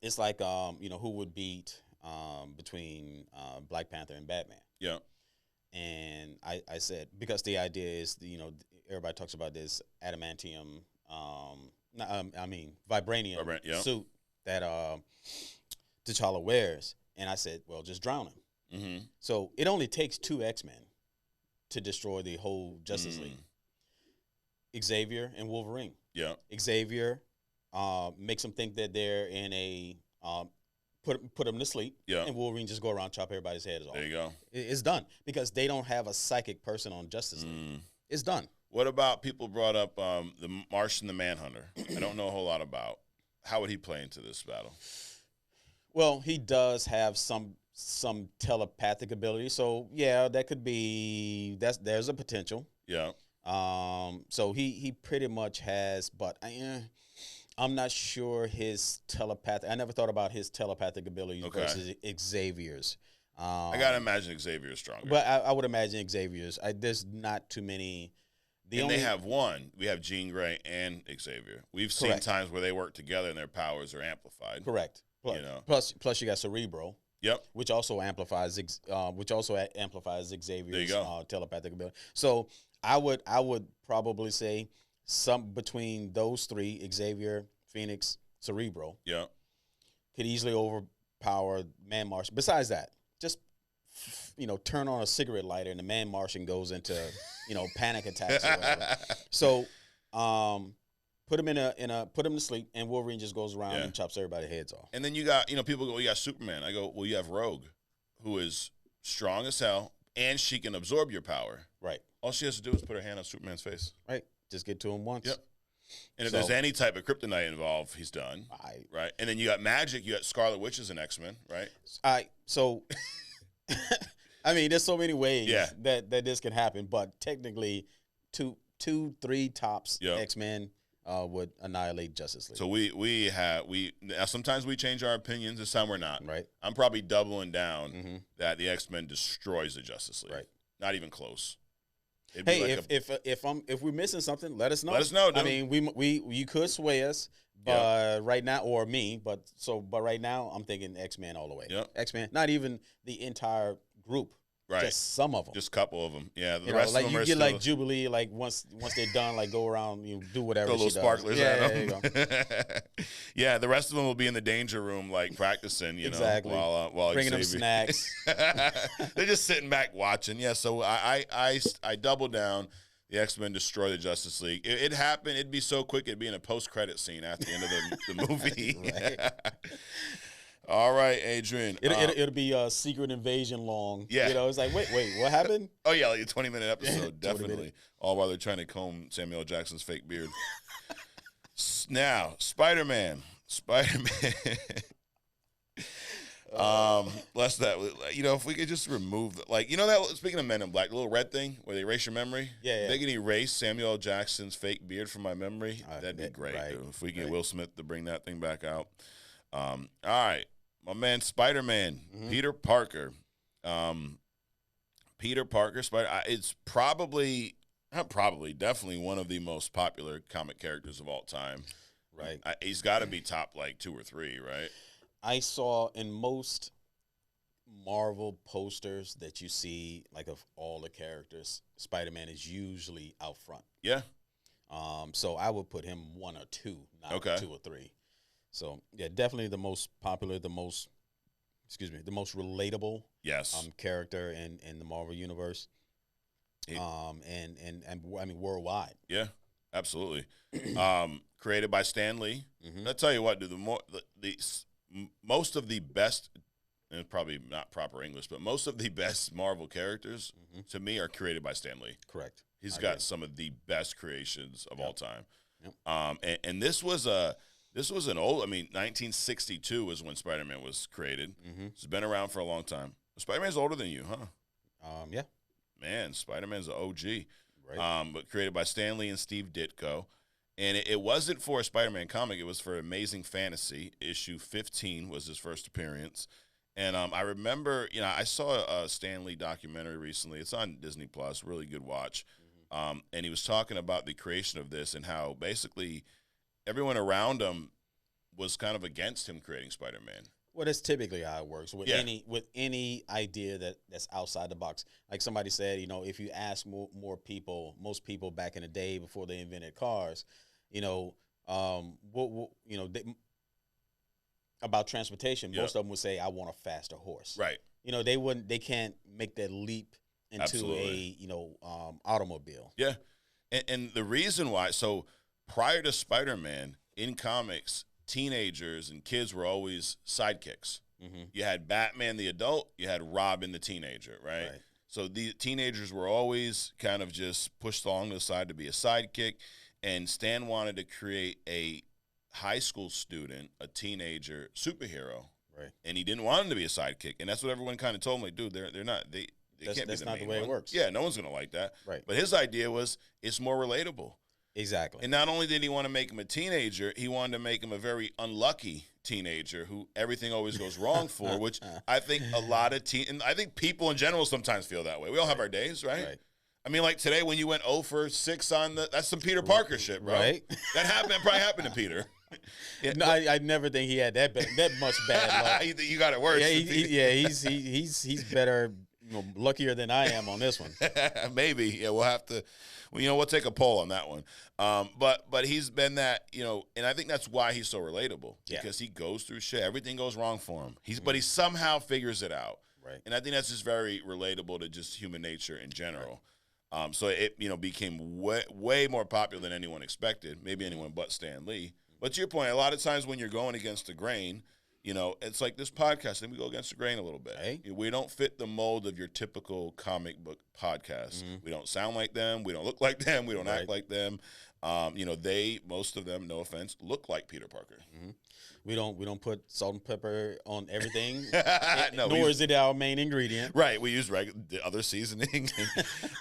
it's like, who would beat between Black Panther and Batman? Yeah. And I said, because the idea is, everybody talks about this adamantium, vibranium suit that T'Challa wears. And I said, well, just drown him. So it only takes 2 X-Men to destroy the whole Justice League. Xavier and Wolverine. Yeah. Xavier makes them think that they're in a put them to sleep. Yeah. And Wolverine just go around, chop everybody's heads off. There you go. It's done because they don't have a psychic person on Justice League. It's done. What about people brought up the Martian the Manhunter? I don't know a whole lot about. How would he play into this battle? Well, he does have some telepathic ability, so yeah, that could be there's a potential. Yeah. So he pretty much has, but I'm not sure his telepathic. I never thought about his telepathic abilities versus Xavier's. I gotta imagine Xavier's stronger, but I would imagine Xavier's. There's not too many. They have one. We have Jean Grey and Xavier. We've seen times where they work together and their powers are amplified. Correct. Plus you got Cerebro. Yep. Which also amplifies Xavier's telepathic ability. So I would probably say some between those 3, Xavier, Phoenix, Cerebro. Yeah. Could easily overpower Man Martian. Besides that, just turn on a cigarette lighter and the Man Martian goes into panic attacks or whatever. So, put him to sleep, and Wolverine just goes around and chops everybody's heads off. And then you got people go, well, you got Superman. I go, well, you have Rogue, who is strong as hell, and she can absorb your power. Right. All she has to do is put her hand on Superman's face. Right. Just get to him once. Yep. And if there's any type of kryptonite involved, he's done. Right. And then you got Magic. You got Scarlet Witch as an X-Men, right? So, I mean, there's so many ways that this can happen, but technically, two, three tops X-Men would annihilate Justice League. So sometimes we change our opinions. This time we're not. Right. I'm probably doubling down that the X-Men destroys the Justice League. Right. Not even close. Hey, if we're missing something, let us know. Let us know, dude. I mean, you could sway us, but right now, or me, but right now, I'm thinking X-Men all the way. Yep. X-Men, not even the entire group. Right. Just some of them. Just a couple of them. Yeah. The rest of them you are get still, like Jubilee, like once they're done, like go around, do whatever. Throw little sparklers at them. Yeah, the rest of them will be in the danger room, like practicing, exactly. while bringing them snacks. They're just sitting back watching. Yeah, so I double down. The X-Men destroy the Justice League. It happened. It'd be so quick. It'd be in a post-credit scene at the end of the movie. All right, Adrian. It'll be a secret invasion long. Yeah. It's like, wait, what happened? Oh, yeah, like a 20-minute episode, definitely. All while they're trying to comb Samuel Jackson's fake beard. Now, Spider-Man. Less that, if we could just remove that, speaking of Men in Black, the little red thing where they erase your memory. Yeah. They can erase Samuel Jackson's fake beard from my memory. That'd be great, dude. If we get Will Smith to bring that thing back out. All right. My man, Spider-Man, Peter Parker. Peter Parker, it's definitely one of the most popular comic characters of all time. Right. He's got to be top, 2 or 3, right? I saw in most Marvel posters that you see, of all the characters, Spider-Man is usually out front. Yeah. So I would put him 1 or 2, not 2 or 3. So yeah, definitely the most popular, the most relatable character in the Marvel universe. And I mean worldwide. Yeah, absolutely. Created by Stan Lee. I'll tell you what, dude, most of the best, and it's probably not proper English, but most of the best Marvel characters to me are created by Stan Lee. Correct. He's got some of the best creations of all time. Yep. And this was an old, 1962 is when Spider-Man was created. It's been around for a long time. Spider-Man's older than you, huh? Yeah. Man, Spider-Man's an OG. Right. But created by Stan Lee and Steve Ditko. And it wasn't for a Spider-Man comic. It was for Amazing Fantasy. Issue 15 was his first appearance. And I remember, I saw a Stan Lee documentary recently. It's on Disney Plus, really good watch. And he was talking about the creation of this and how basically everyone around him was kind of against him creating Spider-Man. Well, that's typically how it works with any idea that's outside the box. Like somebody said, if you ask most people back in the day before they invented cars, about transportation, most of them would say, "I want a faster horse." Right. They can't make that leap into automobile. Yeah, and the reason why, so prior to Spider-Man in comics, teenagers and kids were always sidekicks. You had Batman the adult, you had Robin the teenager, right? So the teenagers were always kind of just pushed along to the side to be a sidekick, and Stan wanted to create a high school student, a teenager superhero, right? And he didn't want him to be a sidekick, and that's what everyone kind of told me, dude. They're not. They can't be the that's not main the way one. it works. Yeah, no one's gonna like that. Right. But his idea was it's more relatable. Exactly. And not only did he want to make him a teenager, he wanted to make him a very unlucky teenager who everything always goes wrong for, which I think a lot of and I think people in general sometimes feel that way. We all have our days, right? I mean, like today when you went 0 for 6 on that's some Peter Parker shit, bro. Right. That probably happened to Peter. Yeah, no, I never think he had that much bad luck. You got it worse. Yeah, he's better, luckier than I am on this one. Maybe. Yeah, we'll have Well, we'll take a poll on that one. But he's been that, and I think that's why he's so relatable because he goes through shit. Everything goes wrong for him. But he somehow figures it out. Right. And I think that's just very relatable to just human nature in general. Right. So it, became way more popular than anyone expected. Maybe anyone but Stan Lee. But to your point, a lot of times when you're going against the grain, it's like this podcast, and we go against the grain a little bit. Hey. We don't fit the mold of your typical comic book podcast. We don't sound like them. We don't look like them. We don't act like them. Most of them, no offense, look like Peter Parker. We don't put salt and pepper on everything, nor is it our main ingredient. Right, we use the other seasoning.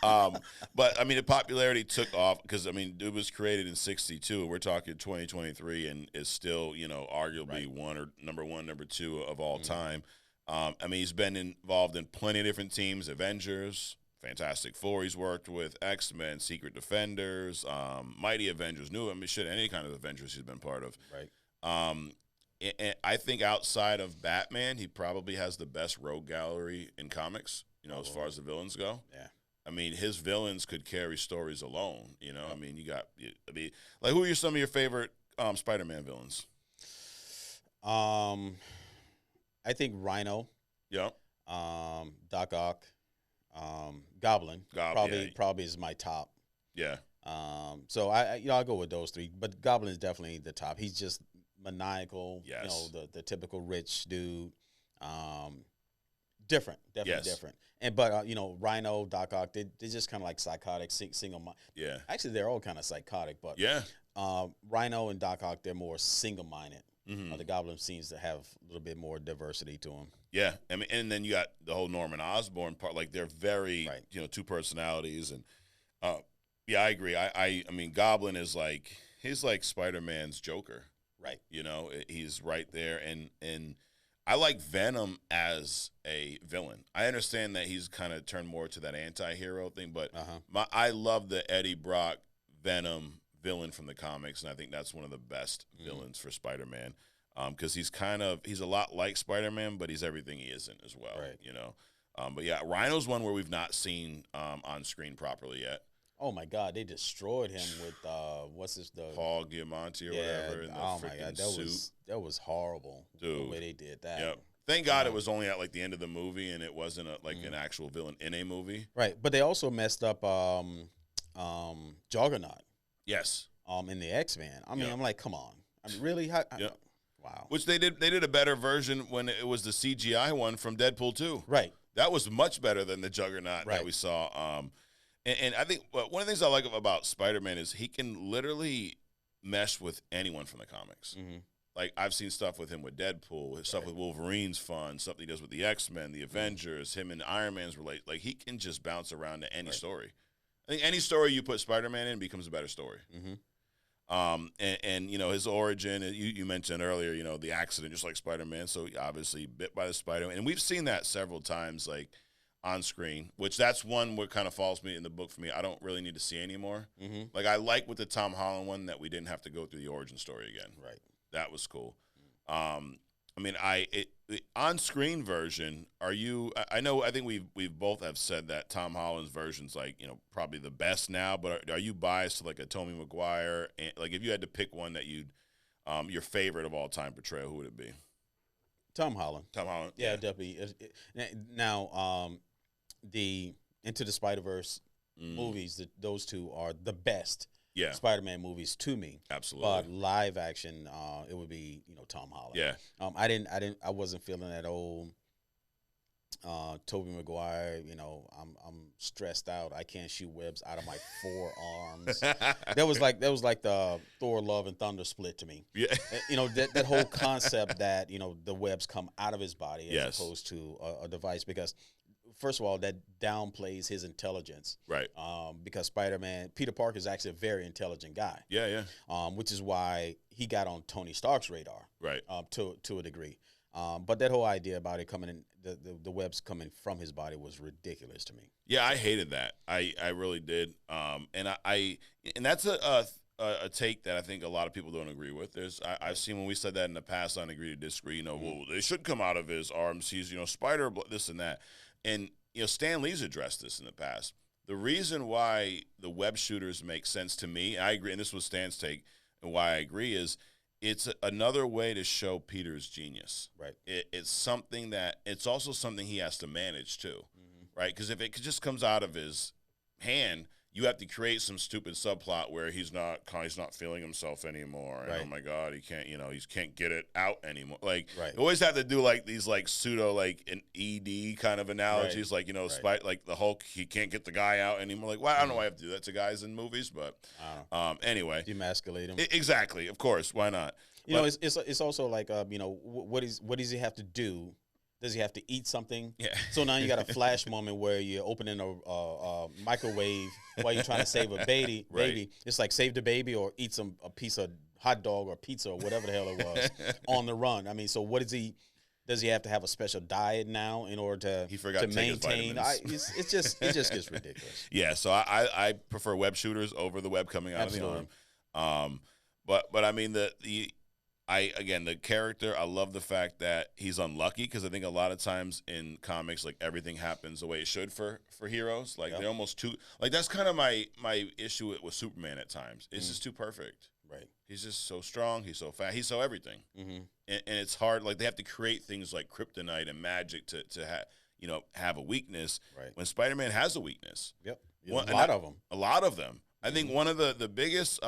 But the popularity took off because it was created in '62, and we're talking 2023, and is still arguably number one, number two of all time. He's been involved in plenty of different teams, Avengers, Fantastic Four. He's worked with X-Men, Secret Defenders, Mighty Avengers, any kind of Avengers he's been part of. Right. And I think outside of Batman, he probably has the best rogue gallery in comics, as far as the villains go. Yeah. His villains could carry stories alone, you got, who are some of your favorite Spider-Man villains? I think Rhino. Yeah. Doc Ock. Goblin. Probably is my top. Yeah. So I'll go with those three, but Goblin is definitely the top. He's just maniacal. Yes. The typical rich dude. Definitely different. But Rhino, Doc Ock, they're just kind of like psychotic, single mind. Yeah. Actually, they're all kind of psychotic, but Rhino and Doc Ock, they're more single minded. The Goblin seems to have a little bit more diversity to him. Yeah, and then you got the whole Norman Osborn part. Like they're very, two personalities, and I agree. I mean, Goblin is he's like Spider-Man's Joker, right? He's right there, and I like Venom as a villain. I understand that he's kind of turned more to that anti-hero thing, but I love the Eddie Brock Venom villain from the comics, and I think that's one of the best villains for Spider-Man. Because he's a lot like Spider-Man, but he's everything he isn't as well. Right. But yeah, Rhino's one where we've not seen on screen properly yet. Oh my God, they destroyed him with Paul Giamatti or whatever in the freaking suit. That was horrible. Dude. The way they did that. Yep. Thank God it was only at the end of the movie, and it wasn't an actual villain in a movie. Right, but they also messed up Juggernaut. Yes. In the X-Men. I'm like, come on. Really? Wow. Which they did a better version when it was the CGI one from Deadpool 2. Right. That was much better than the Juggernaut that we saw. And I think one of the things I like about Spider-Man is he can literally mesh with anyone from the comics. Like I've seen stuff with him with Deadpool, stuff with Wolverine's fun, stuff he does with the X-Men, the Avengers, him and Iron Man's relate. Like he can just bounce around to any story. I think any story you put Spider-Man in becomes a better story. And his origin, you mentioned earlier, the accident, just like Spider-Man. So he obviously bit by the spider, and we've seen that several times, like on screen. Which that's one what kind of falls me in the book for me. I don't really need to see anymore. Like I like with the Tom Holland one that we didn't have to go through the origin story again. Right, that was cool. The on-screen version. I think we've both have said that Tom Holland's version's probably the best now. But are you biased to a Tobey Maguire? And if you had to pick one that you'd your favorite of all time portrayal, who would it be? Tom Holland. Tom Holland. Yeah, definitely. Now, the Into the Spider-Verse movies, those two are the best. Spider-Man movies to me. Absolutely. But live action, it would be Tom Holland. Yeah. I wasn't feeling that old Tobey Maguire. I'm stressed out. I can't shoot webs out of my forearms. that was like the Thor Love and Thunder split to me. Yeah. That whole concept that the webs come out of his body as opposed to a device, because first of all, that downplays his intelligence. Right. Because Peter Parker is actually a very intelligent guy. Yeah. Which is why he got on Tony Stark's radar. Right. To a degree. But that whole idea about it coming in, the webs coming from his body was ridiculous to me. Yeah, I hated that. I really did. And that's a take that I think a lot of people don't agree with. I've seen when we said that in the past, I agree to disagree. Well, they should come out of his arms. He's spider, this and that. And Stan Lee's addressed this in the past. the reason why the web shooters make sense to me, I agree, and this was Stan's take, and why I agree is it's another way to show Peter's genius. Right. It's something that it's also something he has to manage too, right? Because if it just comes out of his hand, you have to create some stupid subplot where he's not feeling himself anymore. And, right. Oh my God, he can't get it out anymore. Like, right. You always have to do like these like pseudo like an ED kind of analogies. Like, like the Hulk, he can't get the guy out anymore. Like, well, I don't know why I have to do that to guys in movies, but anyway, demasculate him. Exactly, of course, why not? It's also like what does he have to do? Does he have to eat something? Yeah. So now you got a flash moment where you're opening a microwave while you're trying to save a baby. Right. It's like save the baby or eat a piece of hot dog or pizza or whatever the hell it was on the run. I mean, so what is he? Does he have to have a special diet now in order to maintain? It just gets ridiculous. Yeah. So I prefer web shooters over the web coming out of the arm. But I mean the character, I love the fact that he's unlucky because I think a lot of times in comics, like everything happens the way it should for heroes. Like they're almost too, like that's kind of my issue with Superman at times. It's just too perfect. Right. He's just so strong. He's so fast. He's so everything. Mm-hmm. And it's hard. Like they have to create things like kryptonite and magic to have a weakness. Right. When Spider-Man has a weakness. Yep. A lot of them. A lot of them. I think one of the biggest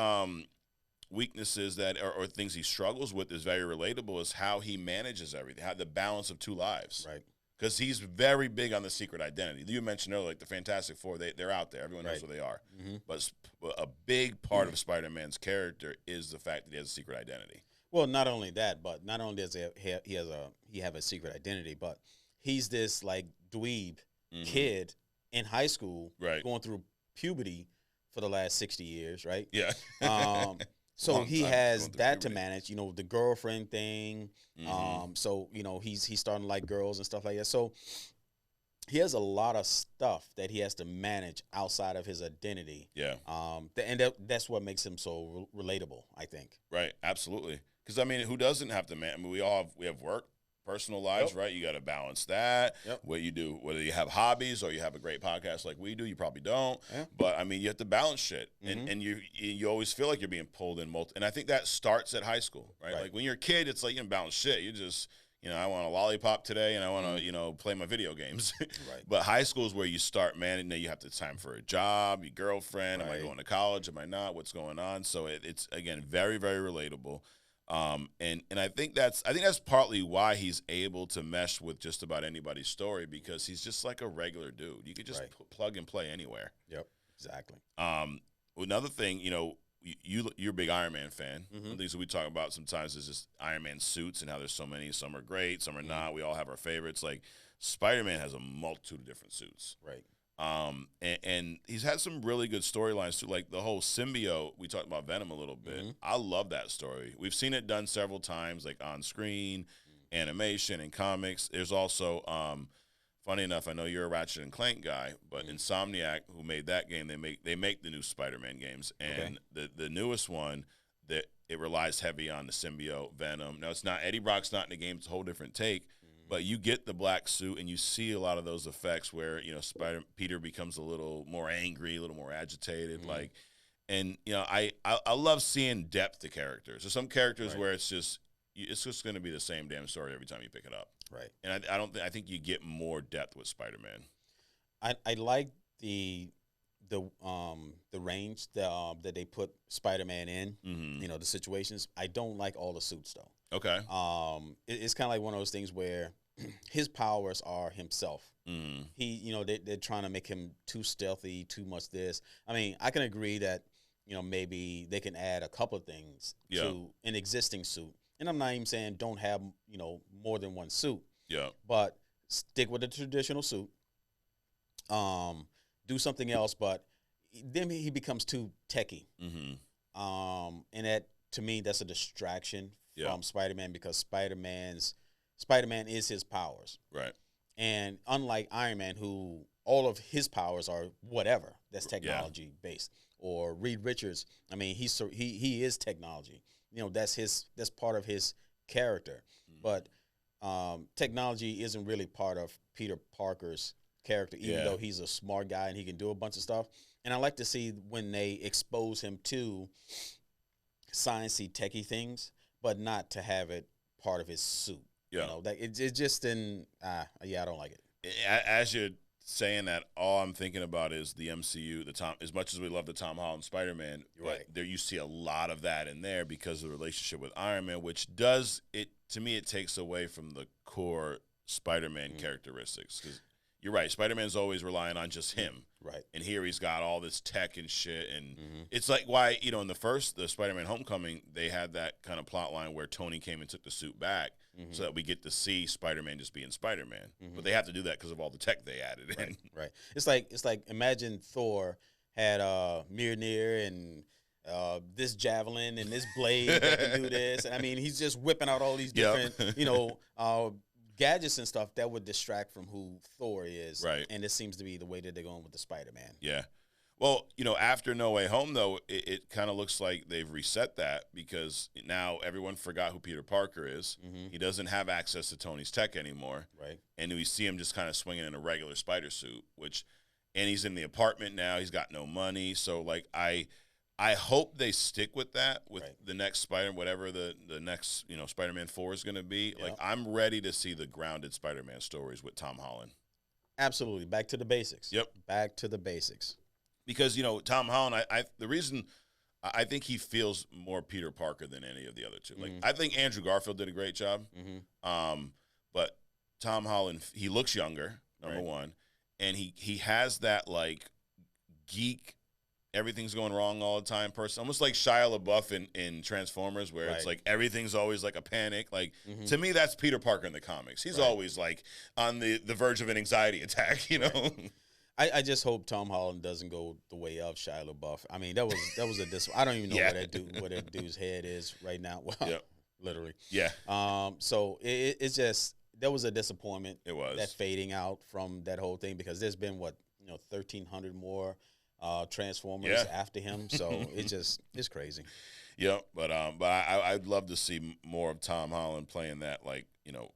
weaknesses or things he struggles with is very relatable is how he manages everything, how the balance of two lives. Right. Because he's very big on the secret identity. You mentioned earlier, like the Fantastic Four, they're out there. Everyone knows where they are. Mm-hmm. But a big part of Spider-Man's character is the fact that he has a secret identity. Well, not only that, but not only does he have a secret identity, but he's this like dweeb kid in high school, going through puberty for the last 60 years, right? Yeah. So he has that to manage, the girlfriend thing. So, he's starting to like girls and stuff like that. So he has a lot of stuff that he has to manage outside of his identity. Yeah. And that's what makes him so relatable, I think. Right. Absolutely. Because, I mean, who doesn't have to manage? I mean, we have work, personal lives, right? You got to balance that. Yep. What you do, whether you have hobbies or you have a great podcast like we do, you probably don't. Yeah. But I mean, you have to balance shit, and you always feel like you're being pulled in and I think that starts at high school, right? Like when you're a kid, it's like you can balance shit. You just I want a lollipop today, and I want to play my video games. Right. But high school is where you start managing. Now you have the time for a job, your girlfriend. Am I going to college? Am I not? What's going on? So it's again very, very relatable. And I think that's partly why he's able to mesh with just about anybody's story, because he's just like a regular dude. You could just plug and play anywhere. Yep, exactly. Another thing, you're a big Iron Man fan. One of the things that we talk about sometimes is just Iron Man suits and how there's so many. Some are great, some are not. We all have our favorites. Like Spider-Man has a multitude of different suits. Right. And he's had some really good storylines too, like the whole symbiote. We talked about Venom a little bit. I love that story. We've seen it done several times, like on screen, animation, and comics. There's also, funny enough, I know you're a Ratchet and Clank guy, but Insomniac, who made that game, they make the new Spider-Man games, and the newest one that it relies heavy on the symbiote Venom. Now it's not Eddie Brock's not in the game; it's a whole different take. But you get the black suit, and you see a lot of those effects where Peter becomes a little more angry, a little more agitated, I love seeing depth to characters. There's some characters where it's just going to be the same damn story every time you pick it up. Right. And I think you get more depth with Spider-Man. I like the range that they put Spider-Man in. The situations. I don't like all the suits though. Okay. It's kind of like one of those things where his powers are himself. They're trying to make him too stealthy, too much this. I mean, I can agree that, maybe they can add a couple of things to an existing suit. And I'm not even saying don't have, more than one suit. Yeah. But stick with the traditional suit. Do something else, but then he becomes too techie. And that, to me, that's a distraction from Spider-Man, because Spider-Man is his powers. Right. And unlike Iron Man, who all of his powers are whatever that's technology based, or Reed Richards, I mean, he is technology. That's part of his character. But technology isn't really part of Peter Parker's character, even though he's a smart guy and he can do a bunch of stuff. And I like to see when they expose him to sciencey, techie things, but not to have it part of his suit. Yeah. You know, that it just didn't. I don't like it. As you're saying that, all I'm thinking about is the MCU. As much as we love the Tom Holland Spider-Man, right there you see a lot of that in there because of the relationship with Iron Man, which does it to me. It takes away from the core Spider-Man characteristics because you're right. Spider-Man's always relying on just him. Right. And here he's got all this tech and shit. And it's like why, in the Spider-Man Homecoming, they had that kind of plot line where Tony came and took the suit back so that we get to see Spider-Man just being Spider-Man. But they have to do that because of all the tech they added in. Right. It's like imagine Thor had Mjolnir and this javelin and this blade that can do this. And I mean, he's just whipping out all these different, gadgets and stuff that would distract from who Thor is. Right. And this seems to be the way that they're going with the Spider-Man. Yeah. Well, after No Way Home, though, it kind of looks like they've reset that because now everyone forgot who Peter Parker is. He doesn't have access to Tony's tech anymore. Right. And we see him just kind of swinging in a regular spider suit, and he's in the apartment now. He's got no money. So, like, I hope they stick with that with the next Spider, whatever the next, Spider-Man 4 is going to be. Like, I'm ready to see the grounded Spider-Man stories with Tom Holland. Absolutely. Back to the basics. Yep. Back to the basics. Because, Tom Holland, the reason I think he feels more Peter Parker than any of the other two. Like, I think Andrew Garfield did a great job. But Tom Holland, he looks younger, number one. And he has that, like, geek, everything's going wrong all the time person. Almost like Shia LaBeouf in Transformers, where it's like everything's always like a panic. Like, to me, that's Peter Parker in the comics. He's always, like, on the verge of an anxiety attack, I just hope Tom Holland doesn't go the way of Shia LaBeouf. I mean, that was a I don't even know what that dude's head is right now. Well, literally. Yeah. So it's just there was a disappointment. It was that fading out from that whole thing because there's been 1,300 more Transformers after him. So it's crazy. Yeah, but I'd love to see more of Tom Holland playing that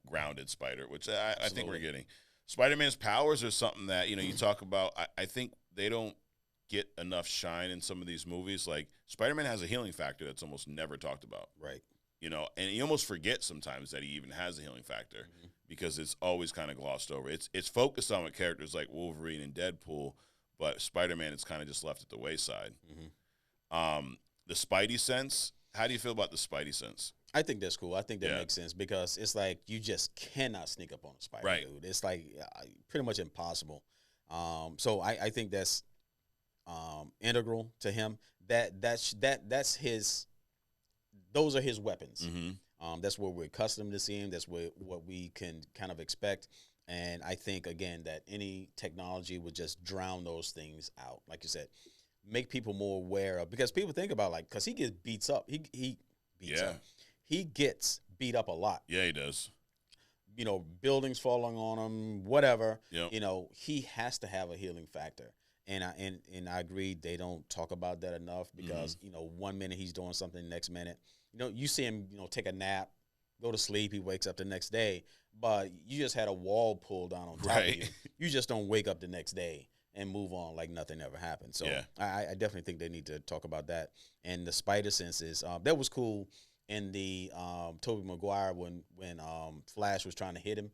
grounded Spider, which I think we're getting. Spider-Man's powers are something that, you talk about. I think they don't get enough shine in some of these movies. Like, Spider-Man has a healing factor that's almost never talked about. Right. And you almost forget sometimes that he even has a healing factor because it's always kind of glossed over. It's focused on with characters like Wolverine and Deadpool, but Spider-Man is kind of just left at the wayside. The Spidey sense, how do you feel about the Spidey sense? I think that's cool. I think that makes sense because it's like you just cannot sneak up on a spider, dude. It's like pretty much impossible. So I think that's integral to him. That's his. Those are his weapons. That's what we're accustomed to seeing. That's what we can kind of expect. And I think again that any technology would just drown those things out, like you said, make people more aware of because people think about because he gets beats up. He beats up. He gets beat up a lot. Yeah, he does. Buildings falling on him, whatever. Yep. He has to have a healing factor. And I agree they don't talk about that enough because, 1 minute he's doing something, next minute. You see him, take a nap, go to sleep, he wakes up the next day, but you just had a wall pulled down on top of you. You just don't wake up the next day and move on like nothing ever happened. So I definitely think they need to talk about that. And the spider senses, that was cool. In the Tobey Maguire when Flash was trying to hit him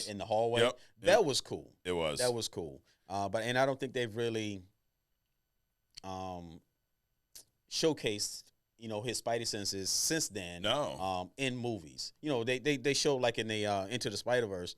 in the hallway. That was cool. It was. That was cool. But I don't think they've really showcased his Spidey senses since then. No. In movies. They show like in the Into the Spider-Verse.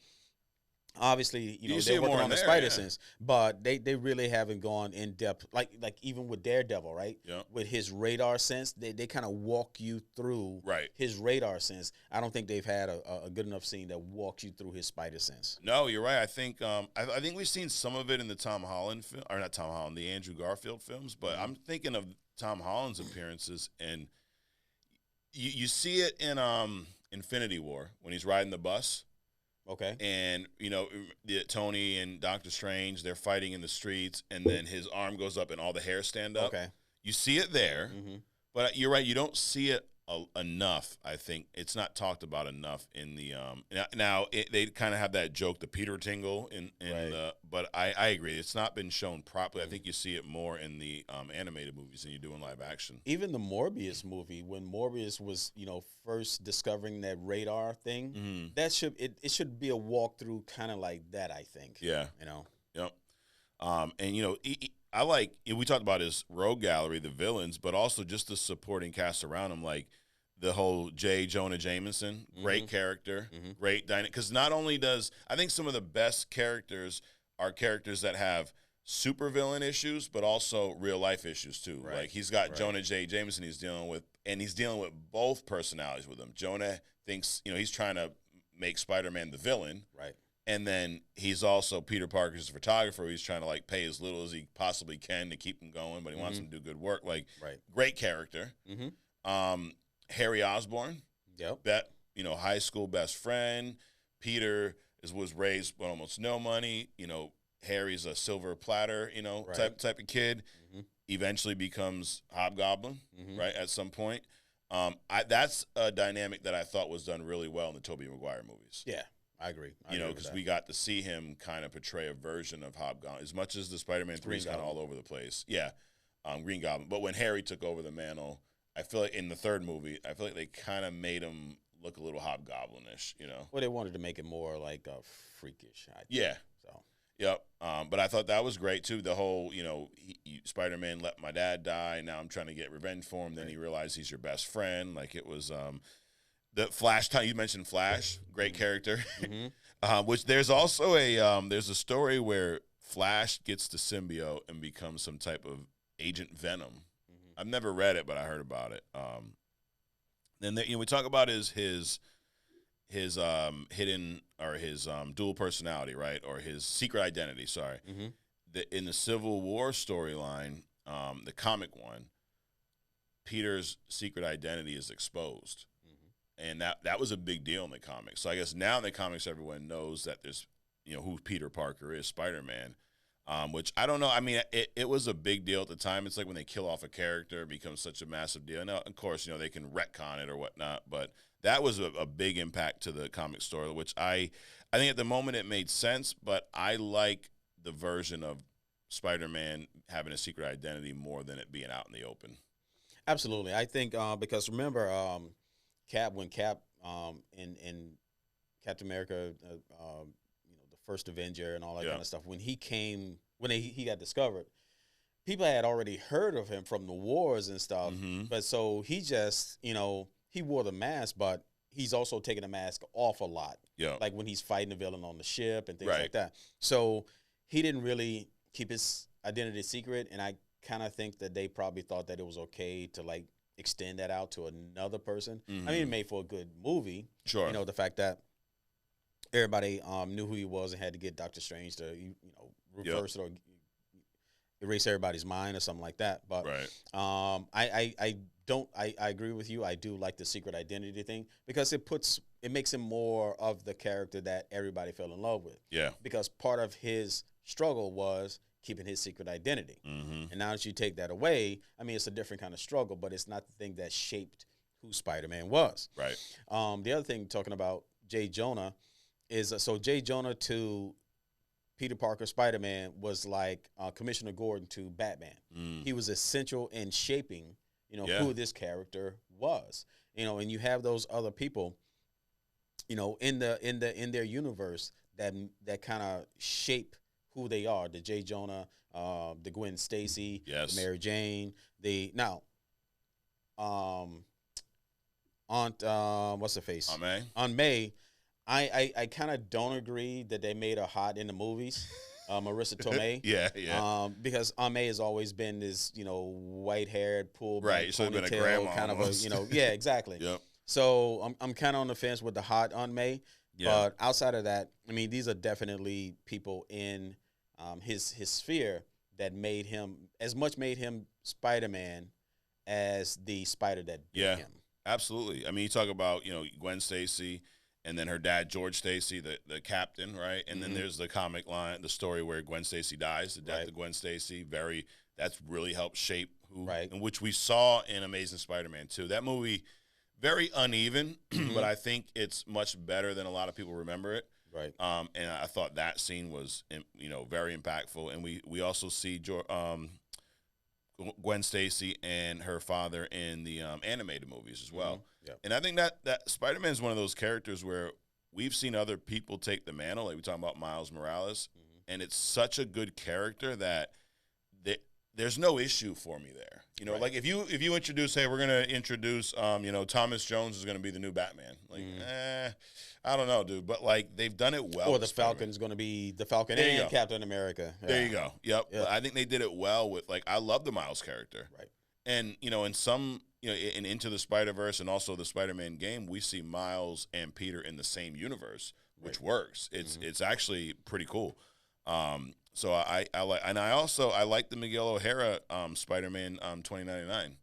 Obviously, they're working on the spider sense, but they really haven't gone in depth. Like even with Daredevil, right? Yeah. With his radar sense, they kind of walk you through his radar sense. I don't think they've had a good enough scene that walks you through his spider sense. No, you're right. I think I think we've seen some of it in the Tom Holland film, or not Tom Holland, the Andrew Garfield films. But I'm thinking of Tom Holland's appearances, and you see it in Infinity War when he's riding the bus. Okay. And, Tony and Doctor Strange, they're fighting in the streets, and then his arm goes up and all the hairs stand up. Okay. You see it there, but you're right, you don't see it enough. I think it's not talked about enough in the they kind of have that joke, the Peter tingle in Right. the, but I agree, it's not been shown properly. I think you see it more in the animated movies than you do in live action. Even the Morbius movie, when Morbius was, first discovering that radar thing, that it should be a walkthrough kind of like that, I think. Yeah. Yep. And I like, we talked about his rogue gallery, the villains, but also just the supporting cast around him, like the whole J. Jonah Jameson, great character, great dynamic. Because not only does, I think some of the best characters are characters that have super villain issues, but also real life issues too. Right. Like he's got Jonah J. Jameson he's dealing with both personalities with him. Jonah thinks, he's trying to make Spider-Man the villain. Right. And then he's also Peter Parker's photographer. He's trying to like pay as little as he possibly can to keep him going, but he wants him to do good work. Like, great character. Harry Osborn. Yep. That high school best friend. Peter was raised with almost no money. Harry's a silver platter. Type of kid. Eventually becomes Hobgoblin. Right at some point. That's a dynamic that I thought was done really well in the Tobey Maguire movies. Yeah. I agree. Because we got to see him kind of portray a version of Hobgoblin. As much as the Spider-Man 3 is kind of all over the place. Yeah, Green Goblin. But when Harry took over the mantle, I feel like in the third movie, I feel like they kind of made him look a little Hobgoblin-ish, Well, they wanted to make it more like freakish. I think. Yeah. So. Yep. But I thought that was great, too. The whole, Spider-Man let my dad die. Now I'm trying to get revenge for him. Then he realized he's your best friend. Like, it was... the Flash time, you mentioned Flash, great character. Which there's also there's a story where Flash gets the symbiote and becomes some type of Agent Venom. I've never read it, but I heard about it. Then we talk about his hidden or his dual personality, right, or his secret identity. Sorry, in the Civil War storyline, the comic one, Peter's secret identity is exposed. And that was a big deal in the comics. So I guess now in the comics, everyone knows that there's, who Peter Parker is, Spider-Man, which I don't know. I mean, it was a big deal at the time. It's like when they kill off a character, it becomes such a massive deal. Now, of course, they can retcon it or whatnot, but that was a big impact to the comic story, which I think at the moment it made sense, but I like the version of Spider-Man having a secret identity more than it being out in the open. Absolutely. I think because remember, when Cap in Captain America, the first Avenger and all that kind of stuff, when he got discovered, people had already heard of him from the wars and stuff. But so he just, he wore the mask, but he's also taking the mask off a lot. Yeah. Like when he's fighting the villain on the ship and things like that. So he didn't really keep his identity secret. And I kind of think that they probably thought that it was okay to like extend that out to another person. I mean, it made for a good movie. Sure. The fact that everybody knew who he was and had to get Doctor Strange to, reverse it or erase everybody's mind or something like that. But I agree with you. I do like the secret identity thing because it makes him more of the character that everybody fell in love with. Yeah. Because part of his struggle was keeping his secret identity. And now that you take that away, I mean, it's a different kind of struggle, but it's not the thing that shaped who Spider-Man was. Right. The other thing, talking about J. Jonah, is so J. Jonah to Peter Parker Spider-Man was like Commissioner Gordon to Batman. He was essential in shaping, who this character was. And you have those other people, in their universe that kind of shape who they are, the J. Jonah, the Gwen Stacy, the Mary Jane, Aunt what's her face? Aunt May. Aunt May. I kind of don't agree that they made her hot in the movies. Marissa Tomei. Yeah. Because Aunt May has always been this, white-haired, pulled back, so been a grandma kind almost. Of a, exactly. Yep. So I'm kind of on the fence with the hot Aunt May. Yeah. But outside of that, I mean, these are definitely people in his sphere that made him Spider-Man as the spider that bit him. Absolutely. I mean, you talk about, Gwen Stacy and then her dad, George Stacy, the captain, right? And then there's the comic line, the story where Gwen Stacy dies, the death of Gwen Stacy. That's really helped shape who, and which we saw in Amazing Spider-Man 2. That movie, very uneven, but I think it's much better than a lot of people remember it. Right. And I thought that scene was, very impactful. And we also see Gwen Stacy and her father in the animated movies as well. Yep. And I think that Spider-Man is one of those characters where we've seen other people take the mantle. Like we talking about Miles Morales, and it's such a good character that there's no issue for me there. Right. Like if you introduce, hey, we're gonna introduce, Thomas Jones is gonna be the new Batman. Like, I don't know, dude, but like they've done it well. Or the Falcon's going to be the Falcon and Captain America. Yeah. There you go. Yep. Yeah. I think they did it well with, like, I love the Miles character. Right. And, in some, in Into the Spider-Verse and also the Spider-Man game, we see Miles and Peter in the same universe, which works. It's actually pretty cool. So I like, and I like the Miguel O'Hara Spider-Man 2099.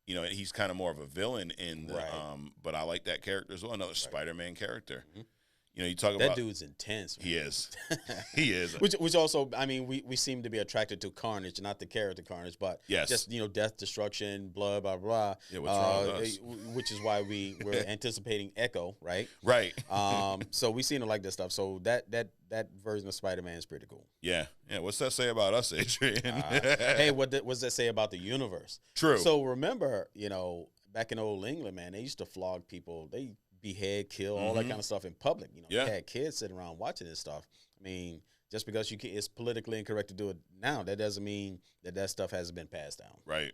He's kind of more of a villain in the, but I like that character as well. Another Spider-Man character. You talk about that dude's intense. Man. He is. He is. Which also, I mean, we seem to be attracted to Carnage, not the character Carnage, but just death, destruction, blood, blah blah. Yeah, what's wrong with us? Which is why we're anticipating Echo, right? Right. So we seem to like this stuff. So that version of Spider-Man is pretty cool. Yeah. What's that say about us, Adrian? Hey, what's that say about the universe? True. So remember, back in old England, man, they used to flog people. They behead, kill, all that kind of stuff in public. You had kids sitting around watching this stuff. I mean, just because it's politically incorrect to do it now, that doesn't mean that stuff hasn't been passed down. Right,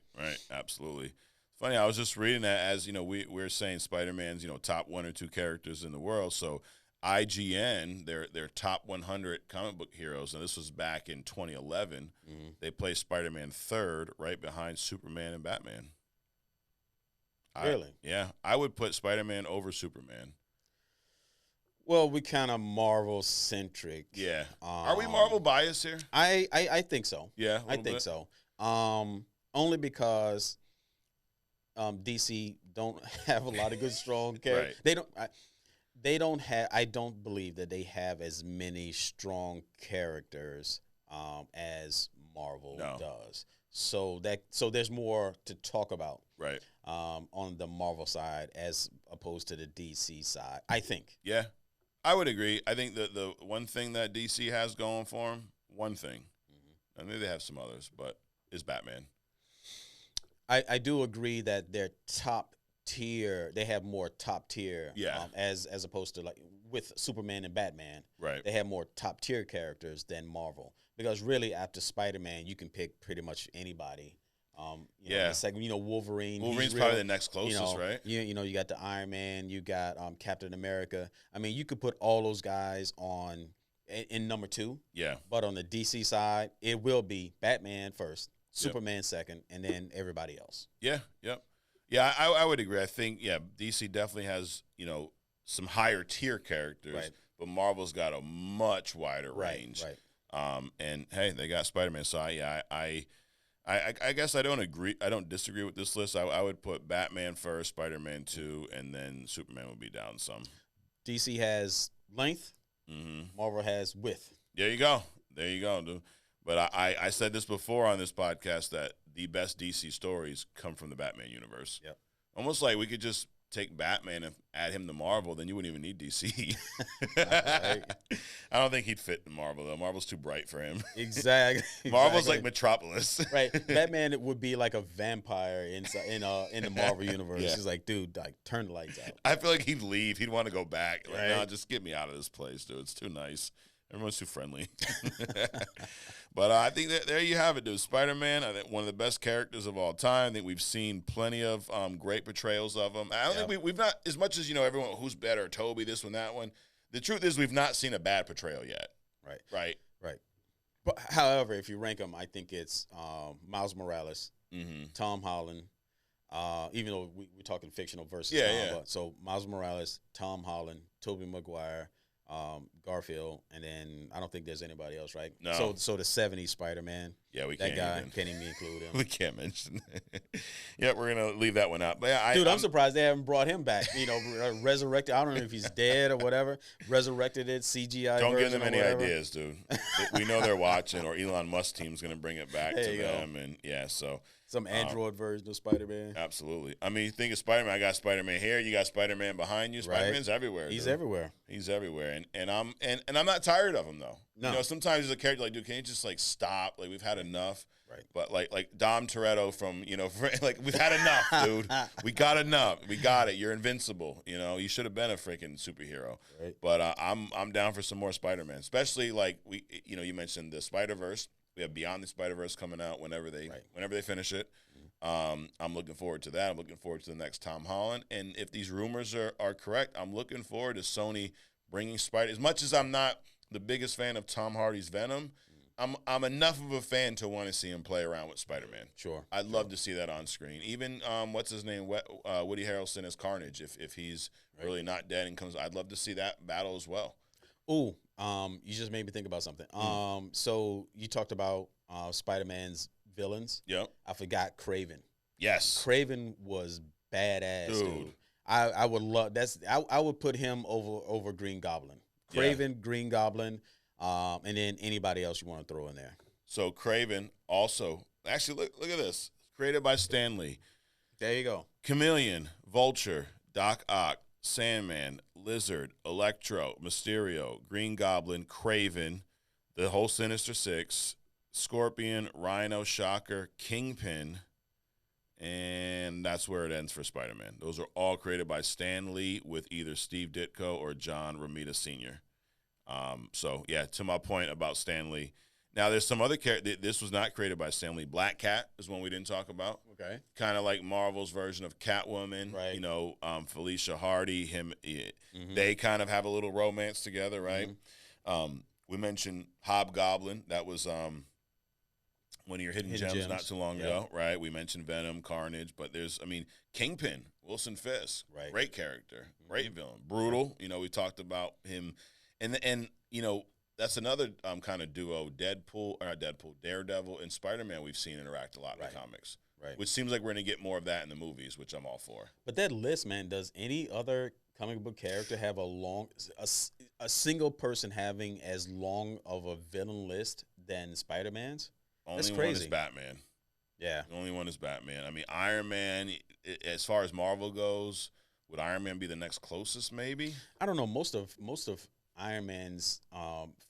absolutely. Funny, I was just reading that as, we're saying Spider-Man's, top 1 or 2 characters in the world. So IGN, their top 100 comic book heroes, and this was back in 2011, they placed Spider-Man 3rd, right behind Superman and Batman. Really? I would put Spider-Man over Superman. Well, we kind of Marvel-centric. Yeah. Are we Marvel biased here? I think so. Yeah, I think so. Only because DC don't have a lot of good, strong characters. Right. They don't have. I don't believe that they have as many strong characters as Marvel does. So there's more to talk about. Right. On the Marvel side as opposed to the DC side, I think. Yeah, I would agree. I think that the one thing that DC has going for them, I mean, they have some others, but is Batman. I do agree that they're top tier. They have more top tier. Yeah. As opposed to, like, with Superman and Batman. Right. They have more top tier characters than Marvel, because really after Spider-Man, you can pick pretty much anybody. The second, Wolverine. Wolverine's probably the next closest, right? You got the Iron Man, you got Captain America. I mean, you could put all those guys in number 2. Yeah. But on the DC side, it will be Batman first, Superman second, and then everybody else. Yeah. Yep. Yeah, I would agree. I think DC definitely has some higher tier characters, right, but Marvel's got a much wider range. Right. And hey, they got Spider-Man. So I guess I don't agree. I don't disagree with this list. I would put Batman first, Spider-Man 2, and then Superman would be down some. DC has length. Marvel has width. There you go, dude. But I said this before on this podcast that the best DC stories come from the Batman universe. Yep. Almost like we could just take Batman and add him to Marvel, then you wouldn't even need DC. Right. I don't think he'd fit in Marvel, though. Marvel's too bright for him. Exactly. Marvel's like Metropolis. Right. Batman would be like a vampire in the Marvel universe. Yeah. He's like, dude, like, turn the lights out. I feel like he'd leave. He'd want to go back. Like, right. No, just get me out of this place, dude. It's too nice. Everyone's too friendly. But I think that there you have it, dude. Spider-Man, I think one of the best characters of all time. I think we've seen plenty of great portrayals of him. I don't think we've not, as much as, everyone, who's better, Toby, this one, that one. The truth is we've not seen a bad portrayal yet. Right. But, however, if you rank them, I think it's Miles Morales, Tom Holland, even though we're talking fictional versus Tom. But, so Miles Morales, Tom Holland, Tobey Maguire, Garfield, and then I don't think there's anybody else, right? No. So the 70s Spider-Man. Yeah, that guy can't even include him. We can't mention that. Yeah, we're gonna leave that one out. But yeah, I'm surprised they haven't brought him back. Resurrected. I don't know if he's dead or whatever. Resurrected it, CGI. Don't give them any ideas, dude. We know they're watching, or Elon Musk team's gonna bring it back to them, and so. Some Android version of Spider-Man. Absolutely. I mean, you think of Spider-Man. I got Spider-Man here. You got Spider-Man behind you. Spider-Man's everywhere. He's dude. everywhere. He's everywhere. And I'm not tired of him though. No. You know, sometimes as a character, like, dude, can you just like stop? Like, we've had enough. Right. But like Dom Toretto from, you know, like, we've had enough, dude. We got enough. We got it. You're invincible. You know, you should have been a freaking superhero. Right. But I'm down for some more Spider-Man, especially like you mentioned the Spider-Verse. We have Beyond the Spider-Verse coming out whenever they finish it. I'm looking forward to that. I'm looking forward to the next Tom Holland. And if these rumors are correct, I'm looking forward to Sony bringing Spider. As much as I'm not the biggest fan of Tom Hardy's Venom, I'm enough of a fan to want to see him play around with Spider-Man. Sure. I'd love to see that on screen. Even what's his name, Woody Harrelson as Carnage. If he's really not dead and comes, I'd love to see that battle as well. Ooh, you just made me think about something. So you talked about Spider-Man's villains. Yep. I forgot Kraven. Yes. Kraven was badass, dude. I would love I would put him over Green Goblin. Kraven, Green Goblin, and then anybody else you want to throw in there. So Kraven also actually look at this. Created by Stan Lee. There you go. Chameleon, Vulture, Doc Ock, Sandman, Lizard, Electro, Mysterio, Green Goblin, Kraven, the whole Sinister Six, Scorpion, Rhino, Shocker, Kingpin, and that's where it ends for Spider-Man. Those are all created by Stan Lee with either Steve Ditko or John Romita Sr. So, yeah, to my point about Stan Lee. Now, there's some other characters. This was not created by Stan Lee. Black Cat is one we didn't talk about. Okay. Kind of like Marvel's version of Catwoman. Right. You know, Felicia Hardy, they kind of have a little romance together, right? We mentioned Hobgoblin. That was one of your hidden gems not too long ago, right? We mentioned Venom, Carnage, but Kingpin, Wilson Fisk, great character, great villain, brutal. You know, we talked about him, and you know, that's another kind of duo, Daredevil, and Spider-Man. We've seen interact a lot in the comics, which seems like we're gonna get more of that in the movies, which I'm all for. But that list, man, does any other comic book character have a single person having as long of a villain list than Spider-Man's? Only one is Batman. Yeah. The only one is Batman. I mean, Iron Man, as far as Marvel goes, would Iron Man be the next closest, maybe? I don't know. Most of Iron Man's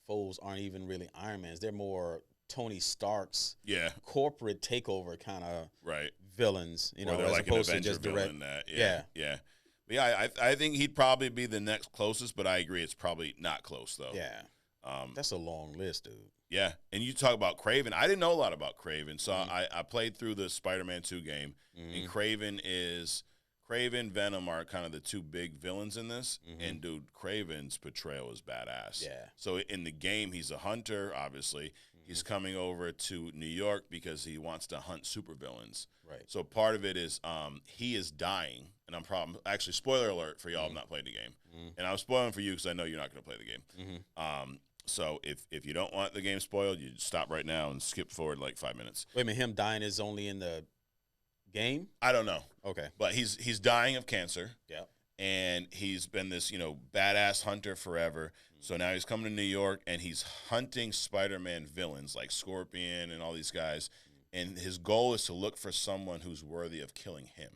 foes aren't even really Iron Man's. They're more Tony Stark's corporate takeover kind of villains, you know, they're as like opposed an Avenger to just direct. Villain that. But yeah, I think he'd probably be the next closest, but I agree it's probably not close, though. Yeah. That's a long list, dude. Yeah, and you talk about Kraven. I didn't know a lot about Kraven, so I played through the Spider-Man 2 game, and Kraven, Venom are kind of the two big villains in this, and dude, Kraven's portrayal is badass. Yeah. So in the game, he's a hunter, obviously. He's coming over to New York because he wants to hunt supervillains. Right. So part of it is he is dying, and I'm probably actually spoiler alert for y'all have not played the game, and I'm spoiling for you because I know you're not going to play the game. So if you don't want the game spoiled, you stop right now and skip forward like 5 minutes. Wait a minute, him dying is only in the game? I don't know. Okay. But he's dying of cancer. Yeah. And he's been this, badass hunter forever. So now he's coming to New York and he's hunting Spider-Man villains like Scorpion and all these guys. And his goal is to look for someone who's worthy of killing him.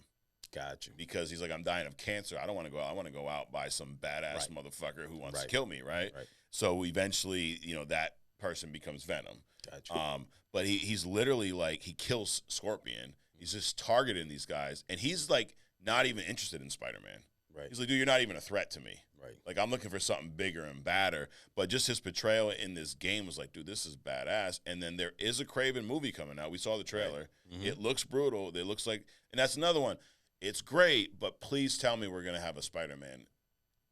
Gotcha. Because he's like, I'm dying of cancer. I don't want to go out. I want to go out by some badass motherfucker who wants to kill me, right? So eventually, that person becomes Venom. Gotcha. But he's literally like, he kills Scorpion. He's just targeting these guys. And he's like not even interested in Spider-Man. Right. He's like, dude, you're not even a threat to me. Right. Like, I'm looking for something bigger and badder. But just his portrayal in this game was like, dude, this is badass. And then there is a Kraven movie coming out. We saw the trailer. Right. It looks brutal. It looks like, and that's another one. It's great, but please tell me we're going to have a Spider-Man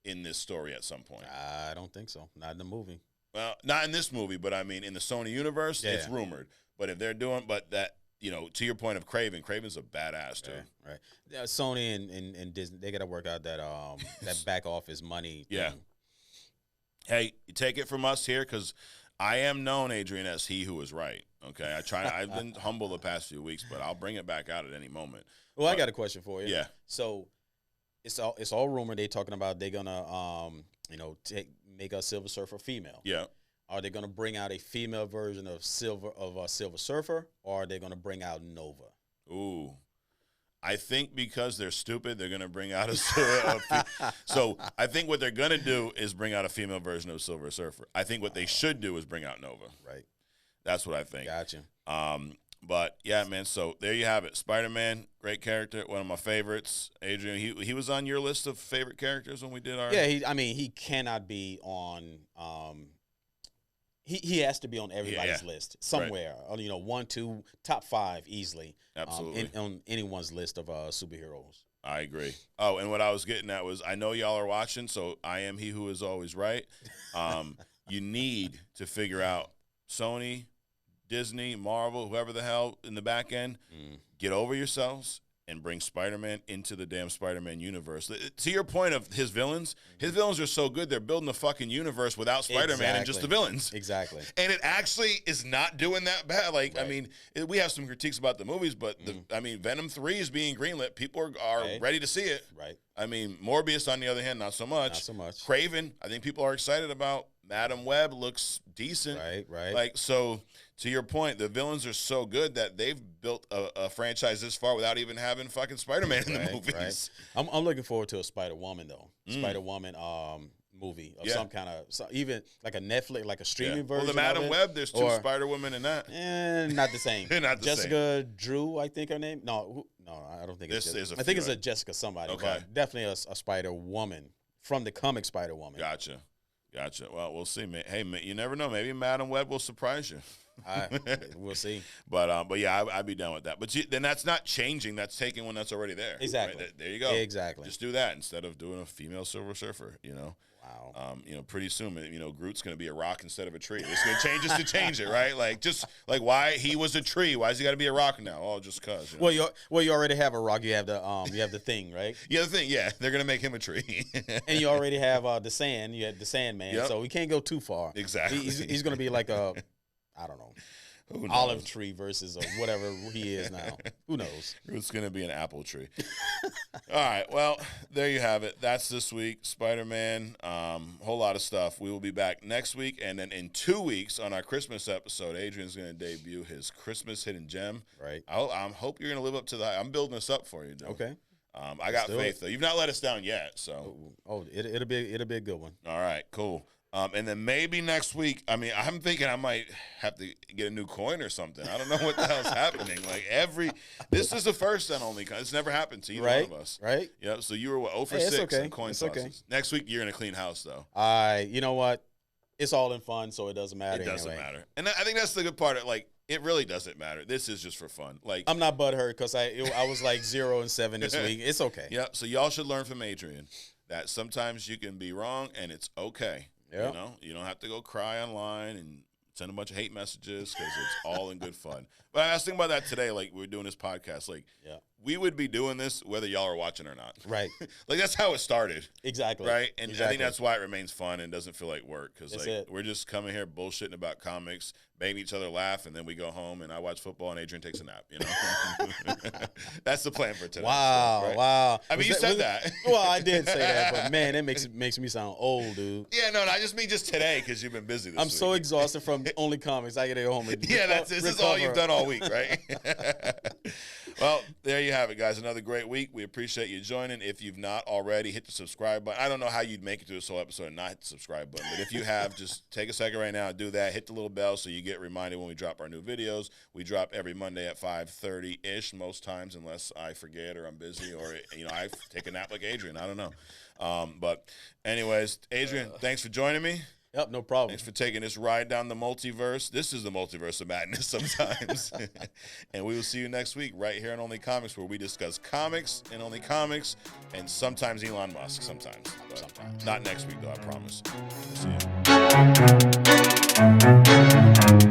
in this story at some point. I don't think so. Not in the movie. Well, not in this movie, but I mean, in the Sony universe, it's rumored. But if they're doing, to your point of Kraven's a badass too. Right. Yeah, Sony and Disney, they got to work out that that back office money thing. Yeah. Hey, you take it from us here because I am known, Adrian, as he who is right. Okay, I've been humble the past few weeks, but I'll bring it back out at any moment. Well, I got a question for you. Yeah. So it's all rumored. They talking about they're gonna make a Silver Surfer female. Yeah. Are they gonna bring out a female version of Silver Surfer, or are they gonna bring out Nova? Ooh. I think because they're stupid, they're going to bring out so I think what they're going to do is bring out a female version of Silver Surfer. I think what they should do is bring out Nova. Right. That's what I think. Gotcha. But yeah, man. So there you have it. Spider-Man, great character, one of my favorites. Adrian, he was on your list of favorite characters when we did our. Yeah, he cannot be on. He has to be on everybody's list somewhere. Right. 1, 2, top 5 easily. Absolutely. On anyone's list of superheroes. I agree. Oh, and what I was getting at was, I know y'all are watching, so I am he who is always right. You need to figure out Sony, Disney, Marvel, whoever the hell in the back end, get over yourselves and bring Spider-Man into the damn Spider-Man universe. To your point of his villains are so good, they're building a fucking universe without Spider-Man and just the villains. Exactly. And it actually is not doing that bad. Like, right. I mean, we have some critiques about the movies, but, Venom 3 is being greenlit. People are ready to see it. Right. I mean, Morbius, on the other hand, not so much. Not so much. Kraven, I think people are excited about. Madam Web looks decent. Right. Like, so to your point, the villains are so good that they've built a franchise this far without even having fucking Spider-Man in the movies. Right. I'm looking forward to a Spider-Woman, though. Spider-Woman movie of some kind of, even like a Netflix, like a streaming version. Well, the Madam Web, there's 2 Spider-Women in that. Not the same. Not the Jessica same. Drew, I think her name. No, I don't think it's Jessica. I think it's a Jessica somebody. Okay. But definitely a Spider-Woman from the comic Spider-Woman. Gotcha. Well, we'll see, man. Hey, man, you never know. Maybe Madam Web will surprise you. We'll see. But yeah, I'd be down with that. But then that's not changing. That's taking one that's already there. Exactly. Right? There you go. Exactly. Just do that instead of doing a female Silver Surfer. Wow. Pretty soon, Groot's going to be a rock instead of a tree. It's going to change just to change it, right? Like, why he was a tree? Why has he got to be a rock now? Oh, just cause. Well, you already have a rock. You have the thing, right? Yeah, the thing. Yeah, they're going to make him a tree. And you already have the sand. You had the Sandman. Yep. So we can't go too far. Exactly. He's going to be like a, I don't know. Olive tree versus whatever he is now. Who knows? It's going to be an apple tree. All right. Well, there you have it. That's this week. Spider-Man. Whole lot of stuff. We will be back next week. And then in 2 weeks on our Christmas episode, Adrian's going to debut his Christmas hidden gem. Right. I hope you're going to live up to that. I'm building this up for you, Joe. Okay. I got faith, though. You've not let us down yet. So. It'll be a good one. All right. Cool. And then maybe next week, I'm thinking I might have to get a new coin or something. I don't know what the hell's happening. Like this is the first and only. It's never happened to either one of us. Right. Yeah. So you were 0 for 6 in coin tosses. Okay. Next week you're in a clean house though. You know what? It's all in fun, so it doesn't matter. It doesn't matter, and I think that's the good part. It really doesn't matter. This is just for fun. Like I'm not butthurt because I was like 0 and 7 this week. It's okay. Yeah. So y'all should learn from Adrian that sometimes you can be wrong and it's okay. Yep. You don't have to go cry online and send a bunch of hate messages because it's all in good fun. But I was thinking about that today. Like, we're doing this podcast. Like, we would be doing this whether y'all are watching or not. Right. Like, that's how it started. Exactly. Right? And I think that's why it remains fun and doesn't feel like work. Because, we're just coming here bullshitting about comics, making each other laugh, and then we go home and I watch football and Adrian takes a nap, That's the plan for today. Wow. Right? Wow. I mean, you said that. Well, I did say that, but, man, it makes me sound old, dude. Yeah, no, I just mean just today because you've been busy this week. I'm so exhausted from only comics. I got to go home and this is all you've done all week, right? Well, there you have it, guys. Another great week. We appreciate you joining. If you've not already, hit the subscribe button. I don't know how you'd make it to this whole episode and not hit the subscribe button, but if you have, just take a second right now and do that. Hit the little bell so you get reminded when we drop our new videos. We drop every Monday at 5:30-ish most times, unless I forget or I'm busy or, I take a nap like Adrian. I don't know. But anyways, Adrian, thanks for joining me. Yep, no problem. Thanks for taking this ride down the multiverse. This is the multiverse of madness sometimes. And we will see you next week right here on Only Comics, where we discuss comics and only comics and sometimes Elon Musk. Sometimes. Not next week, though, I promise. We'll see you.